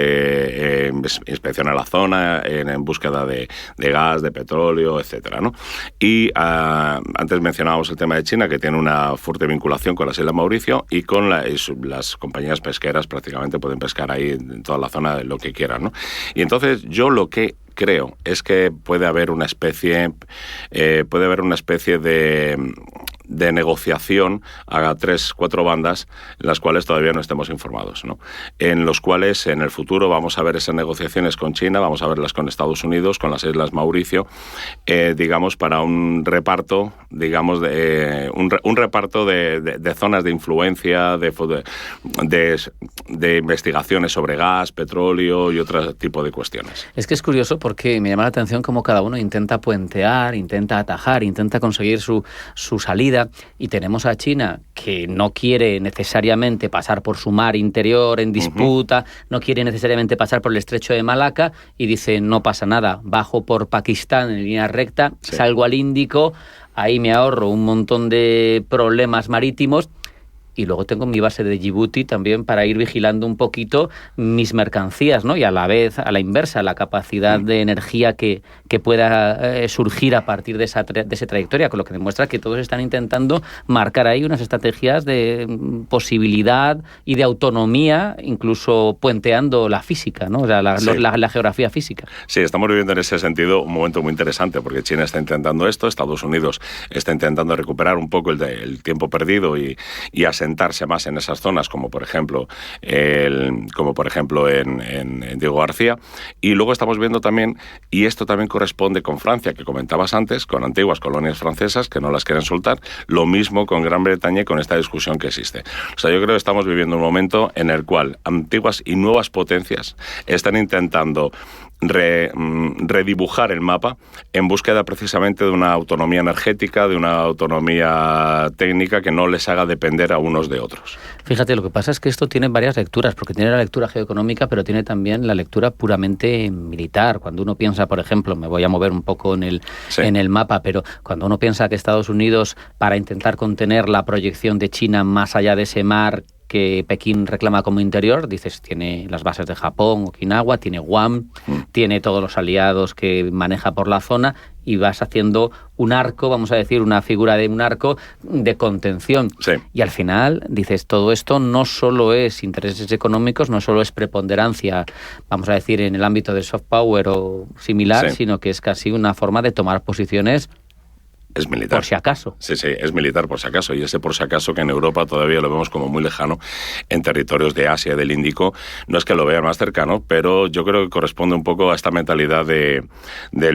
inspección a la zona en búsqueda de gas, de petróleo, etcétera, ¿no? Y antes mencionábamos el tema de China, que tiene una fuerte vinculación con las Islas Mauricio y con las compañías pesqueras prácticamente pueden pescar ahí en toda la zona de lo que quieran, ¿no? Y entonces yo lo que creo es que puede haber una especie de negociación a 3-4 bandas en las cuales todavía no estemos informados, ¿no? En los cuales en el futuro vamos a ver esas negociaciones con China, vamos a verlas con Estados Unidos, con las Islas Mauricio, digamos, para un reparto, digamos, un reparto de zonas de influencia, de investigaciones sobre gas, petróleo y otro tipo de cuestiones. Es que es curioso porque me llama la atención cómo cada uno intenta puentear, intenta atajar, intenta conseguir su salida. Y tenemos a China que no quiere necesariamente pasar por su mar interior en disputa, no quiere necesariamente pasar por el estrecho de Malaca y dice no pasa nada, bajo por Pakistán en línea recta, salgo al Índico, ahí me ahorro un montón de problemas marítimos. Y luego tengo mi base de Djibouti también para ir vigilando un poquito mis mercancías, ¿no? Y a la vez, a la inversa, la capacidad de energía que pueda surgir a partir de esa trayectoria, con lo que demuestra que todos están intentando marcar ahí unas estrategias de posibilidad y de autonomía, incluso puenteando la física, ¿no? O sea, la geografía física. Sí, estamos viviendo en ese sentido un momento muy interesante, porque China está intentando esto, Estados Unidos está intentando recuperar un poco el tiempo perdido y asentarse más en esas zonas, como por ejemplo en Diego García. Y luego estamos viendo también, y esto también corresponde con Francia, que comentabas antes, con antiguas colonias francesas que no las quieren soltar, lo mismo con Gran Bretaña y con esta discusión que existe. O sea, yo creo que estamos viviendo un momento en el cual antiguas y nuevas potencias están intentando redibujar el mapa en búsqueda precisamente de una autonomía energética, de una autonomía técnica que no les haga depender a unos de otros. Fíjate, lo que pasa es que esto tiene varias lecturas, porque tiene la lectura geoeconómica, pero tiene también la lectura puramente militar. Cuando uno piensa, por ejemplo, me voy a mover un poco en el mapa, pero cuando uno piensa que Estados Unidos, para intentar contener la proyección de China más allá de ese mar que Pekín reclama como interior, dices, tiene las bases de Japón, Okinawa, tiene Guam, tiene todos los aliados que maneja por la zona, y vas haciendo un arco, vamos a decir, una figura de un arco de contención. Sí. Y al final, dices, todo esto no solo es intereses económicos, no solo es preponderancia, vamos a decir, en el ámbito de soft power o similar, sino que es casi una forma de tomar posiciones. Es militar. Por si acaso. Sí, es militar por si acaso. Y ese por si acaso que en Europa todavía lo vemos como muy lejano, en territorios de Asia, del Índico, no es que lo vean más cercano, pero yo creo que corresponde un poco a esta mentalidad del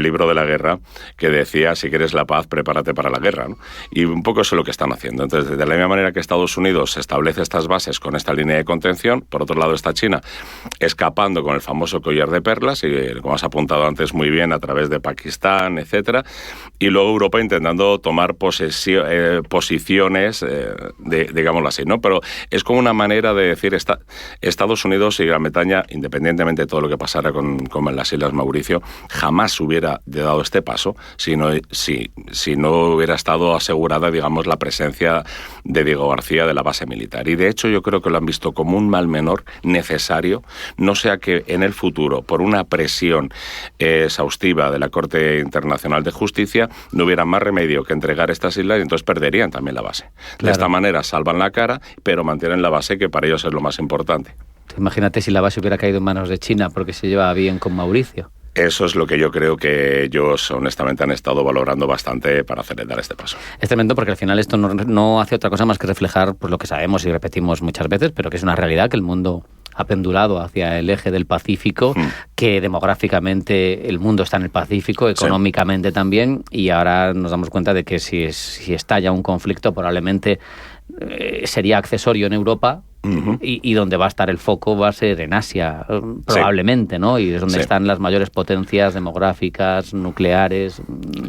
libro de la guerra, que decía, si quieres la paz, prepárate para la guerra, ¿no? Y un poco eso es lo que están haciendo. Entonces, de la misma manera que Estados Unidos establece estas bases con esta línea de contención, por otro lado está China escapando con el famoso collar de perlas, y como has apuntado antes muy bien, a través de Pakistán, etcétera, y luego Europa intentando tomar posiciones, digámoslo así, ¿no? Pero es como una manera de decir, Estados Unidos y Gran Bretaña, independientemente de todo lo que pasara con las Islas Mauricio, jamás hubiera dado este paso si no hubiera estado asegurada, digamos, la presencia de Diego García de la base militar. Y de hecho yo creo que lo han visto como un mal menor necesario, no sea que en el futuro, por una presión exhaustiva de la Corte Internacional de Justicia, no hubiera más remedio que entregar estas islas, y entonces perderían también la base. Claro. De esta manera salvan la cara, pero mantienen la base, que para ellos es lo más importante. Imagínate si la base hubiera caído en manos de China porque se lleva bien con Mauricio. Eso es lo que yo creo que ellos honestamente han estado valorando bastante para dar este paso. Es tremendo porque al final esto no hace otra cosa más que reflejar pues lo que sabemos y repetimos muchas veces, pero que es una realidad, que el mundo ha pendulado hacia el eje del Pacífico, que demográficamente el mundo está en el Pacífico, económicamente también, y ahora nos damos cuenta de que si estalla un conflicto probablemente sería accesorio en Europa. Y donde va a estar el foco va a ser en Asia, probablemente, ¿no? Y es donde están las mayores potencias demográficas, nucleares.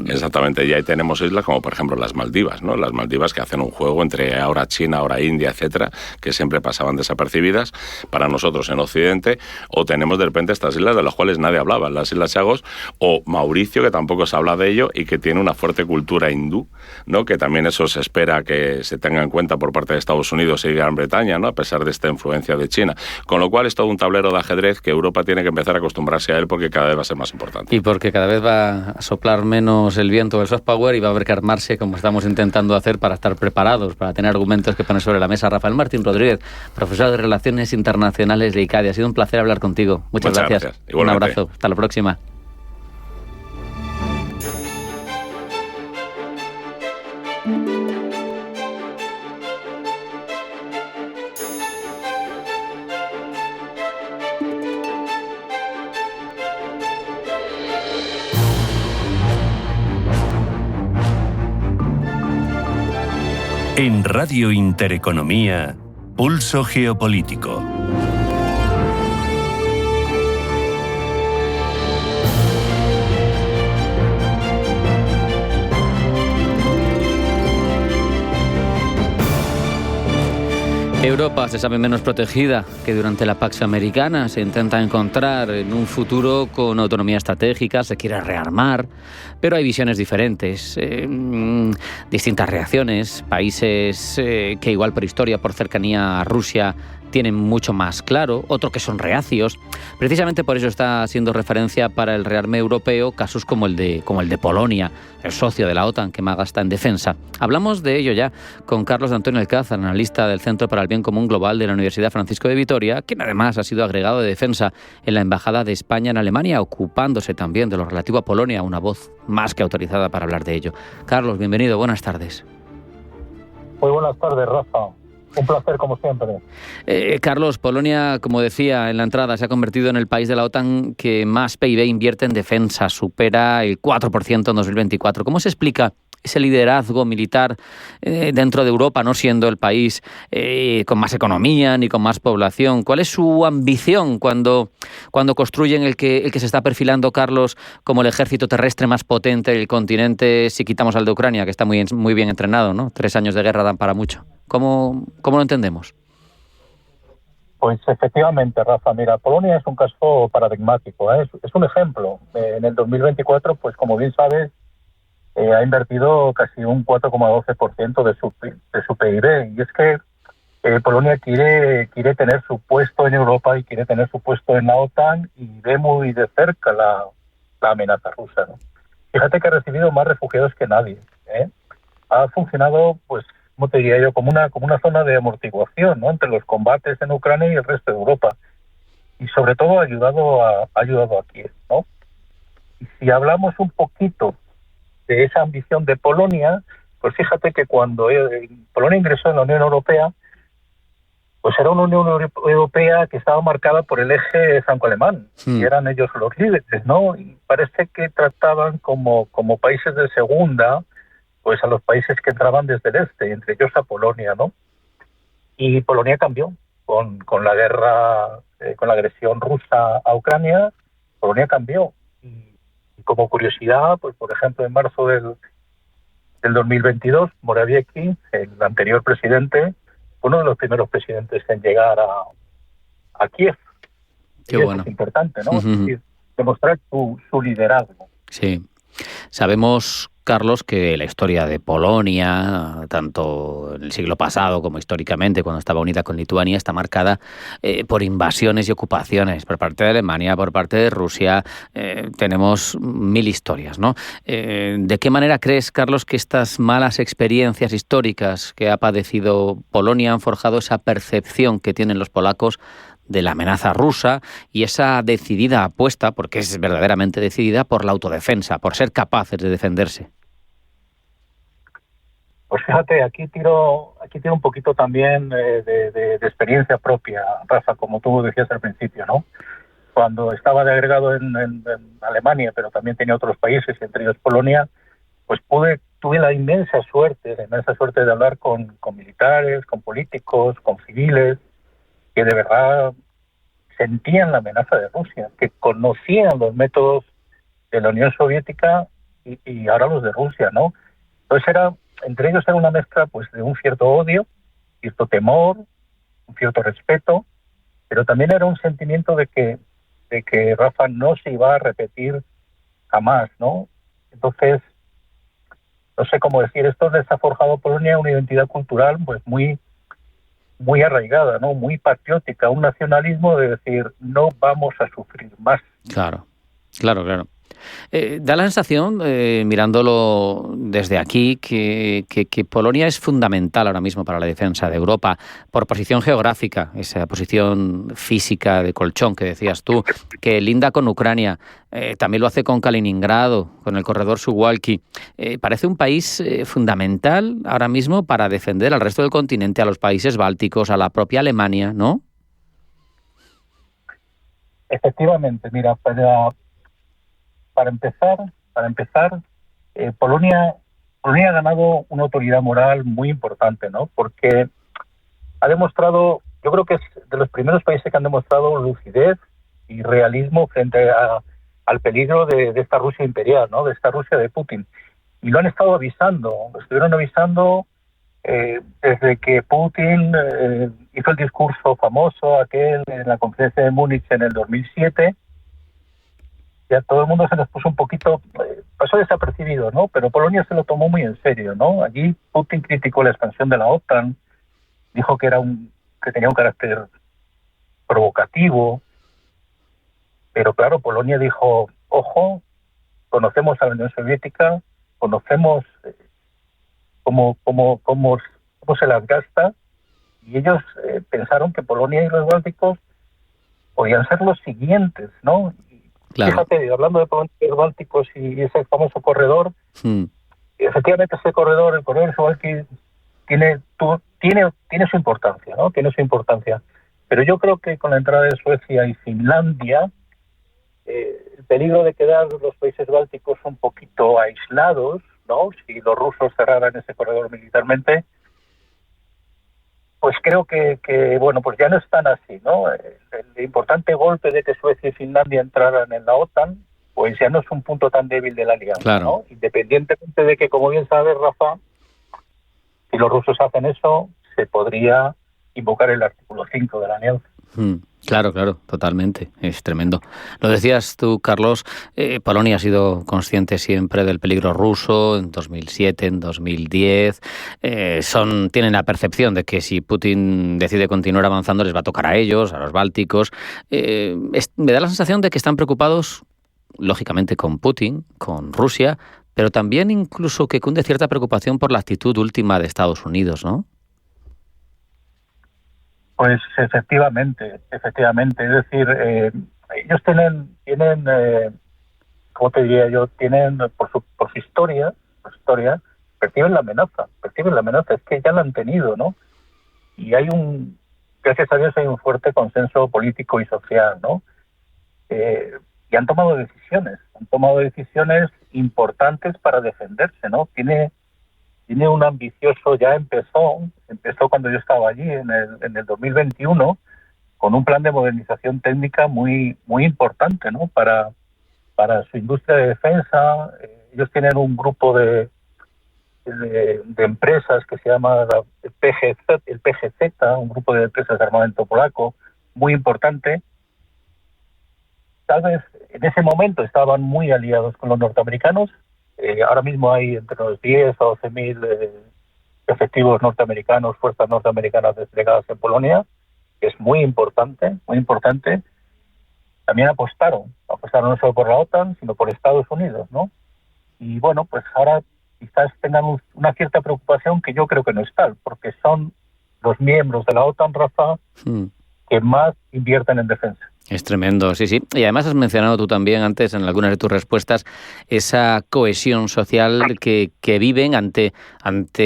Exactamente, y ahí tenemos islas como por ejemplo las Maldivas, ¿no? Las Maldivas, que hacen un juego entre ahora China, ahora India, etcétera, que siempre pasaban desapercibidas para nosotros en Occidente, o tenemos de repente estas islas de las cuales nadie hablaba, las Islas Chagos, o Mauricio, que tampoco se habla de ello y que tiene una fuerte cultura hindú, ¿no? Que también eso se espera que se tenga en cuenta por parte de Estados Unidos y Gran Bretaña, ¿no? A pesar de esta influencia de China. Con lo cual es todo un tablero de ajedrez que Europa tiene que empezar a acostumbrarse a él porque cada vez va a ser más importante. Y porque cada vez va a soplar menos el viento del soft power y va a haber que armarse como estamos intentando hacer para estar preparados, para tener argumentos que poner sobre la mesa. Rafael Martín Rodríguez, profesor de Relaciones Internacionales de ICADE. Ha sido un placer hablar contigo. Muchas gracias. Un abrazo. Hasta la próxima. En Radio Intereconomía, Pulso Geopolítico. Europa se sabe menos protegida que durante la Pax Americana. Se intenta encontrar en un futuro con autonomía estratégica, se quiere rearmar, pero hay visiones diferentes, distintas reacciones. Países que igual por historia, por cercanía a Rusia, tienen mucho más claro, otros que son reacios. Precisamente por eso está haciendo referencia para el rearme europeo casos como el de Polonia, el socio de la OTAN que más gasta en defensa. Hablamos de ello ya con Carlos de Antonio Alcázar, analista del Centro para el Bien Común Global de la Universidad Francisco de Vitoria, quien además ha sido agregado de defensa en la Embajada de España en Alemania, ocupándose también de lo relativo a Polonia, una voz más que autorizada para hablar de ello. Carlos, bienvenido, buenas tardes. Muy buenas tardes, Rafa. Un placer, como siempre. Carlos, Polonia, como decía en la entrada, se ha convertido en el país de la OTAN que más PIB invierte en defensa, supera el 4% en 2024. ¿Cómo se explica ese liderazgo militar dentro de Europa, no siendo el país con más economía ni con más población? ¿Cuál es su ambición cuando construyen el que se está perfilando, Carlos, como el ejército terrestre más potente del continente, si quitamos al de Ucrania, que está muy bien entrenado, ¿no? 3 años de guerra dan para mucho. ¿Cómo lo entendemos? Pues efectivamente, Rafa, mira, Polonia es un caso paradigmático, ¿eh? Es un ejemplo. En el 2024, pues como bien sabes, ha invertido casi un 4,12% de su PIB. Y es que Polonia quiere tener su puesto en Europa y quiere tener su puesto en la OTAN y ve muy de cerca la amenaza rusa, ¿no? Fíjate que ha recibido más refugiados que nadie, ¿eh? Ha funcionado, pues, ¿cómo te diría yo? Como una zona de amortiguación, ¿no?, entre los combates en Ucrania y el resto de Europa. Y sobre todo ha ayudado a Kiev, ¿no? Y si hablamos un poquito de esa ambición de Polonia, pues fíjate que cuando Polonia ingresó en la Unión Europea, pues era una Unión Europea que estaba marcada por el eje franco-alemán, y eran ellos los líderes, ¿no? Y parece que trataban como países de segunda, pues a los países que entraban desde el este, entre ellos a Polonia, ¿no? Y Polonia cambió con la guerra, con la agresión rusa a Ucrania. Polonia cambió. Y como curiosidad, pues por ejemplo, en marzo del 2022, Morawiecki, el anterior presidente, fue uno de los primeros presidentes en llegar a Kiev. Qué bueno. Es importante, ¿no? Es decir, demostrar su liderazgo. Sí. Sabemos, Carlos, que la historia de Polonia, tanto en el siglo pasado como históricamente, cuando estaba unida con Lituania, está marcada por invasiones y ocupaciones por parte de Alemania, por parte de Rusia. Tenemos 1000 historias, ¿no? ¿De qué manera crees, Carlos, que estas malas experiencias históricas que ha padecido Polonia han forjado esa percepción que tienen los polacos de la amenaza rusa y esa decidida apuesta, porque es verdaderamente decidida, por la autodefensa, por ser capaces de defenderse? Pues fíjate, aquí tiro un poquito también de experiencia propia, Rafa, como tú decías al principio, ¿no? Cuando estaba de agregado en Alemania, pero también tenía otros países, entre ellos Polonia, pues tuve la inmensa suerte de hablar con militares, con políticos, con civiles, que de verdad sentían la amenaza de Rusia, que conocían los métodos de la Unión Soviética y ahora los de Rusia, ¿no? Entonces entre ellos era una mezcla, pues, de un cierto odio, cierto temor, un cierto respeto, pero también era un sentimiento de que Rafa no se iba a repetir jamás, ¿no? Entonces, no sé cómo decir, esto les ha forjado a Polonia una identidad cultural, pues, muy muy arraigada, ¿no? Muy patriótica, un nacionalismo de decir no vamos a sufrir más. Claro. Da la sensación, mirándolo desde aquí, que Polonia es fundamental ahora mismo para la defensa de Europa, por posición geográfica, esa posición física de colchón que decías tú, que linda con Ucrania, también lo hace con Kaliningrado, con el corredor Suwalki. Parece un país fundamental ahora mismo para defender al resto del continente, a los países bálticos, a la propia Alemania, ¿no? Efectivamente, mira, para empezar, Polonia ha ganado una autoridad moral muy importante, ¿no? Porque ha demostrado, yo creo que es de los primeros países que han demostrado lucidez y realismo frente al peligro de esta Rusia imperial, ¿no? De esta Rusia de Putin. Y lo han estado estuvieron avisando desde que Putin hizo el discurso famoso aquel en la conferencia de Múnich en el 2007. Ya todo el mundo se nos puso un poquito, pasó desapercibido, ¿no? Pero Polonia se lo tomó muy en serio, ¿no? Allí Putin criticó la expansión de la OTAN, dijo que tenía un carácter provocativo, pero claro, Polonia dijo, ojo, conocemos a la Unión Soviética, conocemos cómo se las gasta, y ellos pensaron que Polonia y los bálticos podían ser los siguientes, ¿no? Claro. Fíjate, hablando de los bálticos y ese famoso corredor, efectivamente ese corredor, el corredor Suwalki, tiene su importancia, ¿no? Tiene su importancia. Pero yo creo que con la entrada de Suecia y Finlandia, el peligro de quedar los países bálticos un poquito aislados, ¿no? Si los rusos cerraran ese corredor militarmente, pues creo que bueno, pues ya no es tan así, ¿no? El importante golpe de que Suecia y Finlandia entraran en la OTAN, pues ya no es un punto tan débil de la alianza, claro, ¿no? Independientemente de que, como bien sabes, Rafa, si los rusos hacen eso, se podría invocar el artículo 5 de la alianza. Claro, totalmente. Es tremendo. Lo decías tú, Carlos, Polonia ha sido consciente siempre del peligro ruso en 2007, en 2010. Tienen la percepción de que si Putin decide continuar avanzando les va a tocar a ellos, a los bálticos. Me da la sensación de que están preocupados, lógicamente, con Putin, con Rusia, pero también incluso que cunde cierta preocupación por la actitud última de Estados Unidos, ¿no? Pues efectivamente. Es decir, ellos tienen, ¿cómo te diría yo? Tienen, por su historia, perciben la amenaza. Es que ya la han tenido, ¿no? Y gracias a Dios hay un fuerte consenso político y social, ¿no? Y han tomado decisiones importantes para defenderse, ¿no? Tiene un ambicioso, ya empezó cuando yo estaba allí en el 2021, con un plan de modernización técnica muy importante, ¿no? Para su industria de defensa. Ellos tienen un grupo de empresas que se llama el PGZ, un grupo de empresas de armamento polaco, muy importante. Tal vez en ese momento estaban muy aliados con los norteamericanos. Ahora mismo hay entre los 10 a 12.000 efectivos norteamericanos, fuerzas norteamericanas desplegadas en Polonia, que es muy importante. También apostaron no solo por la OTAN, sino por Estados Unidos, ¿no? Y bueno, pues ahora quizás tengan una cierta preocupación que yo creo que no es tal, porque son los miembros de la OTAN, Rafa, que más invierten en defensa. Es tremendo, sí. Y además has mencionado tú también antes, en algunas de tus respuestas, esa cohesión social que viven ante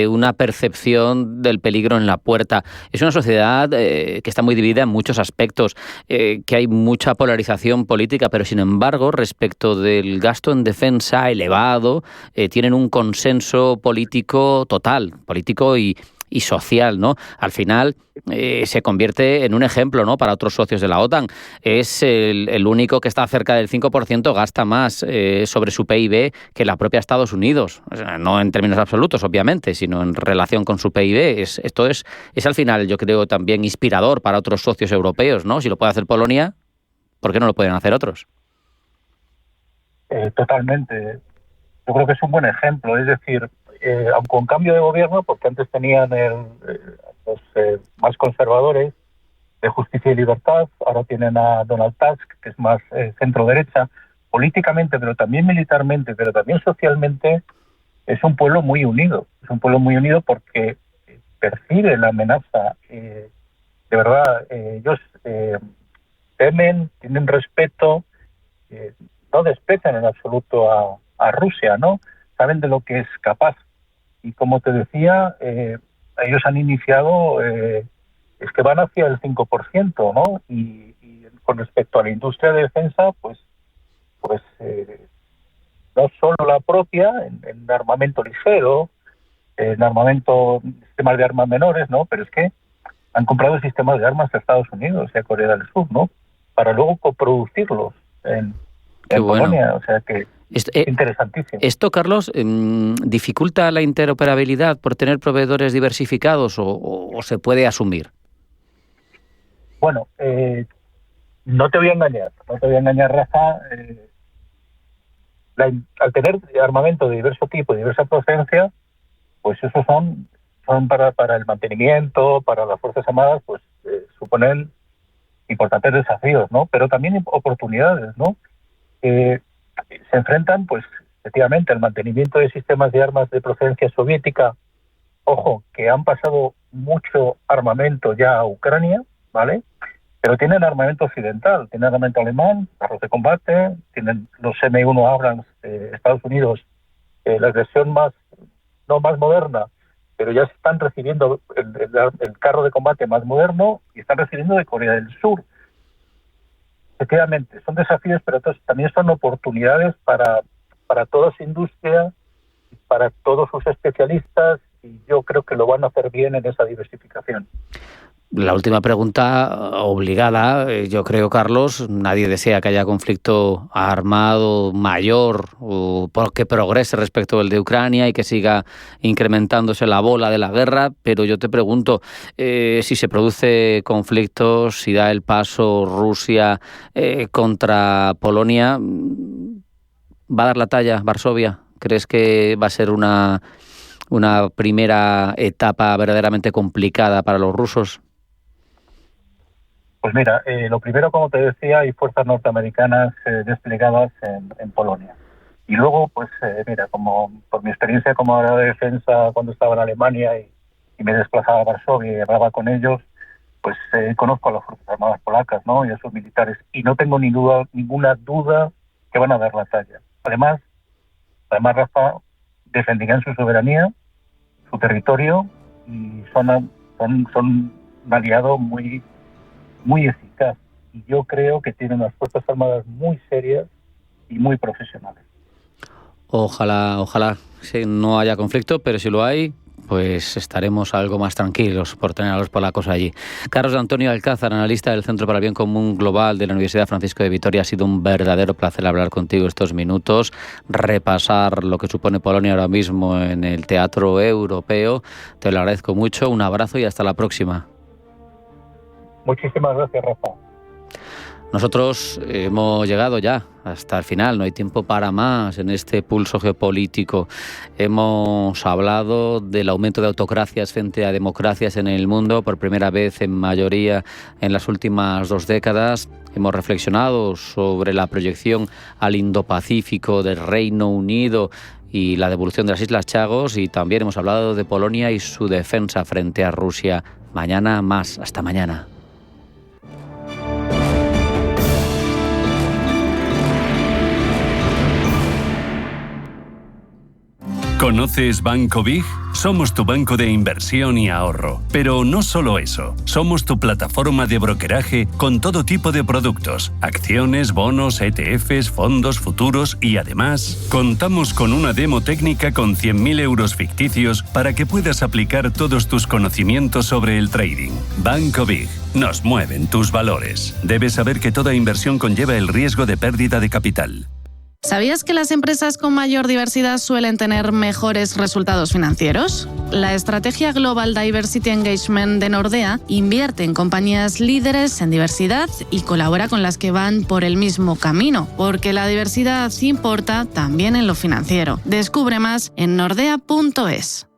una percepción del peligro en la puerta. Es una sociedad que está muy dividida en muchos aspectos, que hay mucha polarización política, pero sin embargo, respecto del gasto en defensa elevado, tienen un consenso político total, político y social, ¿no? Al final se convierte en un ejemplo, ¿no?, para otros socios de la OTAN. Es el único que está cerca del 5%, gasta más sobre su PIB que la propia Estados Unidos. O sea, no en términos absolutos, obviamente, sino en relación con su PIB. Esto es al final, yo creo, también inspirador para otros socios europeos, ¿no? Si lo puede hacer Polonia, ¿por qué no lo pueden hacer otros? Totalmente. Yo creo que es un buen ejemplo. Es decir, con cambio de gobierno, porque antes tenían los más conservadores de Justicia y Libertad, ahora tienen a Donald Tusk, que es más centro-derecha, políticamente, pero también militarmente, pero también socialmente, es un pueblo muy unido. Es un pueblo muy unido porque percibe la amenaza. De verdad, ellos temen, tienen respeto, no desprecian en absoluto a Rusia, ¿no? Saben de lo que es capaz. Y como te decía, ellos han iniciado, es que van hacia el 5%, ¿no? Y con respecto a la industria de defensa, pues no solo la propia, en armamento ligero, en armamento, sistemas de armas menores, ¿no? Pero es que han comprado sistemas de armas a Estados Unidos y a Corea del Sur, ¿no? Para luego coproducirlos en Polonia, o sea que es interesantísimo. ¿Esto, Carlos, dificulta la interoperabilidad por tener proveedores diversificados o se puede asumir? Bueno, no te voy a engañar, Rafa. Al tener armamento de diverso tipo, de diversa procedencia, pues esos son para el mantenimiento, para las Fuerzas Armadas, pues suponen importantes desafíos, ¿no? Pero también oportunidades, ¿no? Se enfrentan, pues, efectivamente, al mantenimiento de sistemas de armas de procedencia soviética. Ojo, que han pasado mucho armamento ya a Ucrania, ¿vale? Pero tienen armamento occidental, tienen armamento alemán, carros de combate, tienen los M1 Abrams de Estados Unidos, la versión más moderna, pero ya se están recibiendo el carro de combate más moderno y están recibiendo de Corea del Sur. Efectivamente, son desafíos, pero también son oportunidades para toda su industria, para todos sus especialistas, y yo creo que lo van a hacer bien en esa diversificación. La última pregunta obligada, yo creo, Carlos, nadie desea que haya conflicto armado mayor o que progrese respecto del de Ucrania y que siga incrementándose la bola de la guerra, pero yo te pregunto, si se produce conflictos, si da el paso Rusia contra Polonia, ¿va a dar la talla Varsovia? ¿Crees que va a ser una primera etapa verdaderamente complicada para los rusos? Pues mira, lo primero, como te decía, hay fuerzas norteamericanas desplegadas en Polonia. Y luego, pues mira, como por mi experiencia como área de defensa cuando estaba en Alemania y me desplazaba a Varsovia y hablaba con ellos, pues conozco a las Fuerzas Armadas polacas, ¿no? Y a sus militares. Y no tengo ninguna duda que van a dar la talla. Además, Rafa, defenderán su soberanía, su territorio, y son un aliado muy eficaz, y yo creo que tienen unas Fuerzas Armadas muy serias y muy profesionales. Ojalá no haya conflicto, pero si lo hay, pues estaremos algo más tranquilos por tener a los polacos allí. Carlos Antonio Alcázar, analista del Centro para el Bien Común Global de la Universidad Francisco de Vitoria, ha sido un verdadero placer hablar contigo estos minutos, repasar lo que supone Polonia ahora mismo en el teatro europeo. Te lo agradezco mucho, un abrazo y hasta la próxima. Muchísimas gracias, Rafa. Nosotros hemos llegado ya hasta el final, no hay tiempo para más en este pulso geopolítico. Hemos hablado del aumento de autocracias frente a democracias en el mundo, por primera vez en mayoría en las últimas 2 décadas. Hemos reflexionado sobre la proyección al Indo-Pacífico del Reino Unido y la devolución de las Islas Chagos, y también hemos hablado de Polonia y su defensa frente a Rusia. Mañana más. Hasta mañana. ¿Conoces Banco Big? Somos tu banco de inversión y ahorro. Pero no solo eso, somos tu plataforma de brokeraje con todo tipo de productos, acciones, bonos, ETFs, fondos, futuros, y además contamos con una demo técnica con 100.000 euros ficticios para que puedas aplicar todos tus conocimientos sobre el trading. Banco Big. Nos mueven tus valores. Debes saber que toda inversión conlleva el riesgo de pérdida de capital. ¿Sabías que las empresas con mayor diversidad suelen tener mejores resultados financieros? La estrategia Global Diversity Engagement de Nordea invierte en compañías líderes en diversidad y colabora con las que van por el mismo camino, porque la diversidad importa también en lo financiero. Descubre más en nordea.es.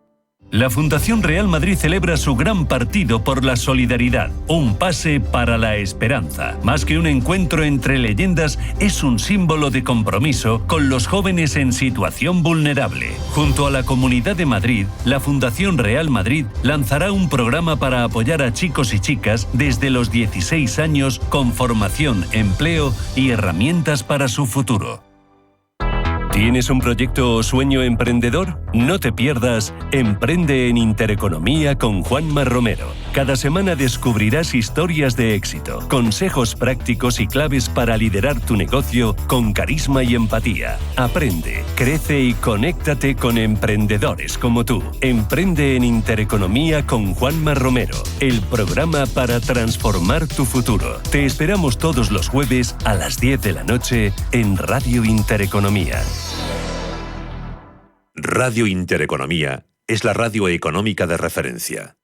La Fundación Real Madrid celebra su gran partido por la solidaridad, un pase para la esperanza. Más que un encuentro entre leyendas, es un símbolo de compromiso con los jóvenes en situación vulnerable. Junto a la Comunidad de Madrid, la Fundación Real Madrid lanzará un programa para apoyar a chicos y chicas desde los 16 años con formación, empleo y herramientas para su futuro. ¿Tienes un proyecto o sueño emprendedor? No te pierdas Emprende en Intereconomía con Juanma Romero. Cada semana descubrirás historias de éxito, consejos prácticos y claves para liderar tu negocio con carisma y empatía. Aprende, crece y conéctate con emprendedores como tú. Emprende en Intereconomía con Juanma Romero, el programa para transformar tu futuro. Te esperamos todos los jueves a las 10 de la noche en Radio Intereconomía. Radio Intereconomía es la radio económica de referencia.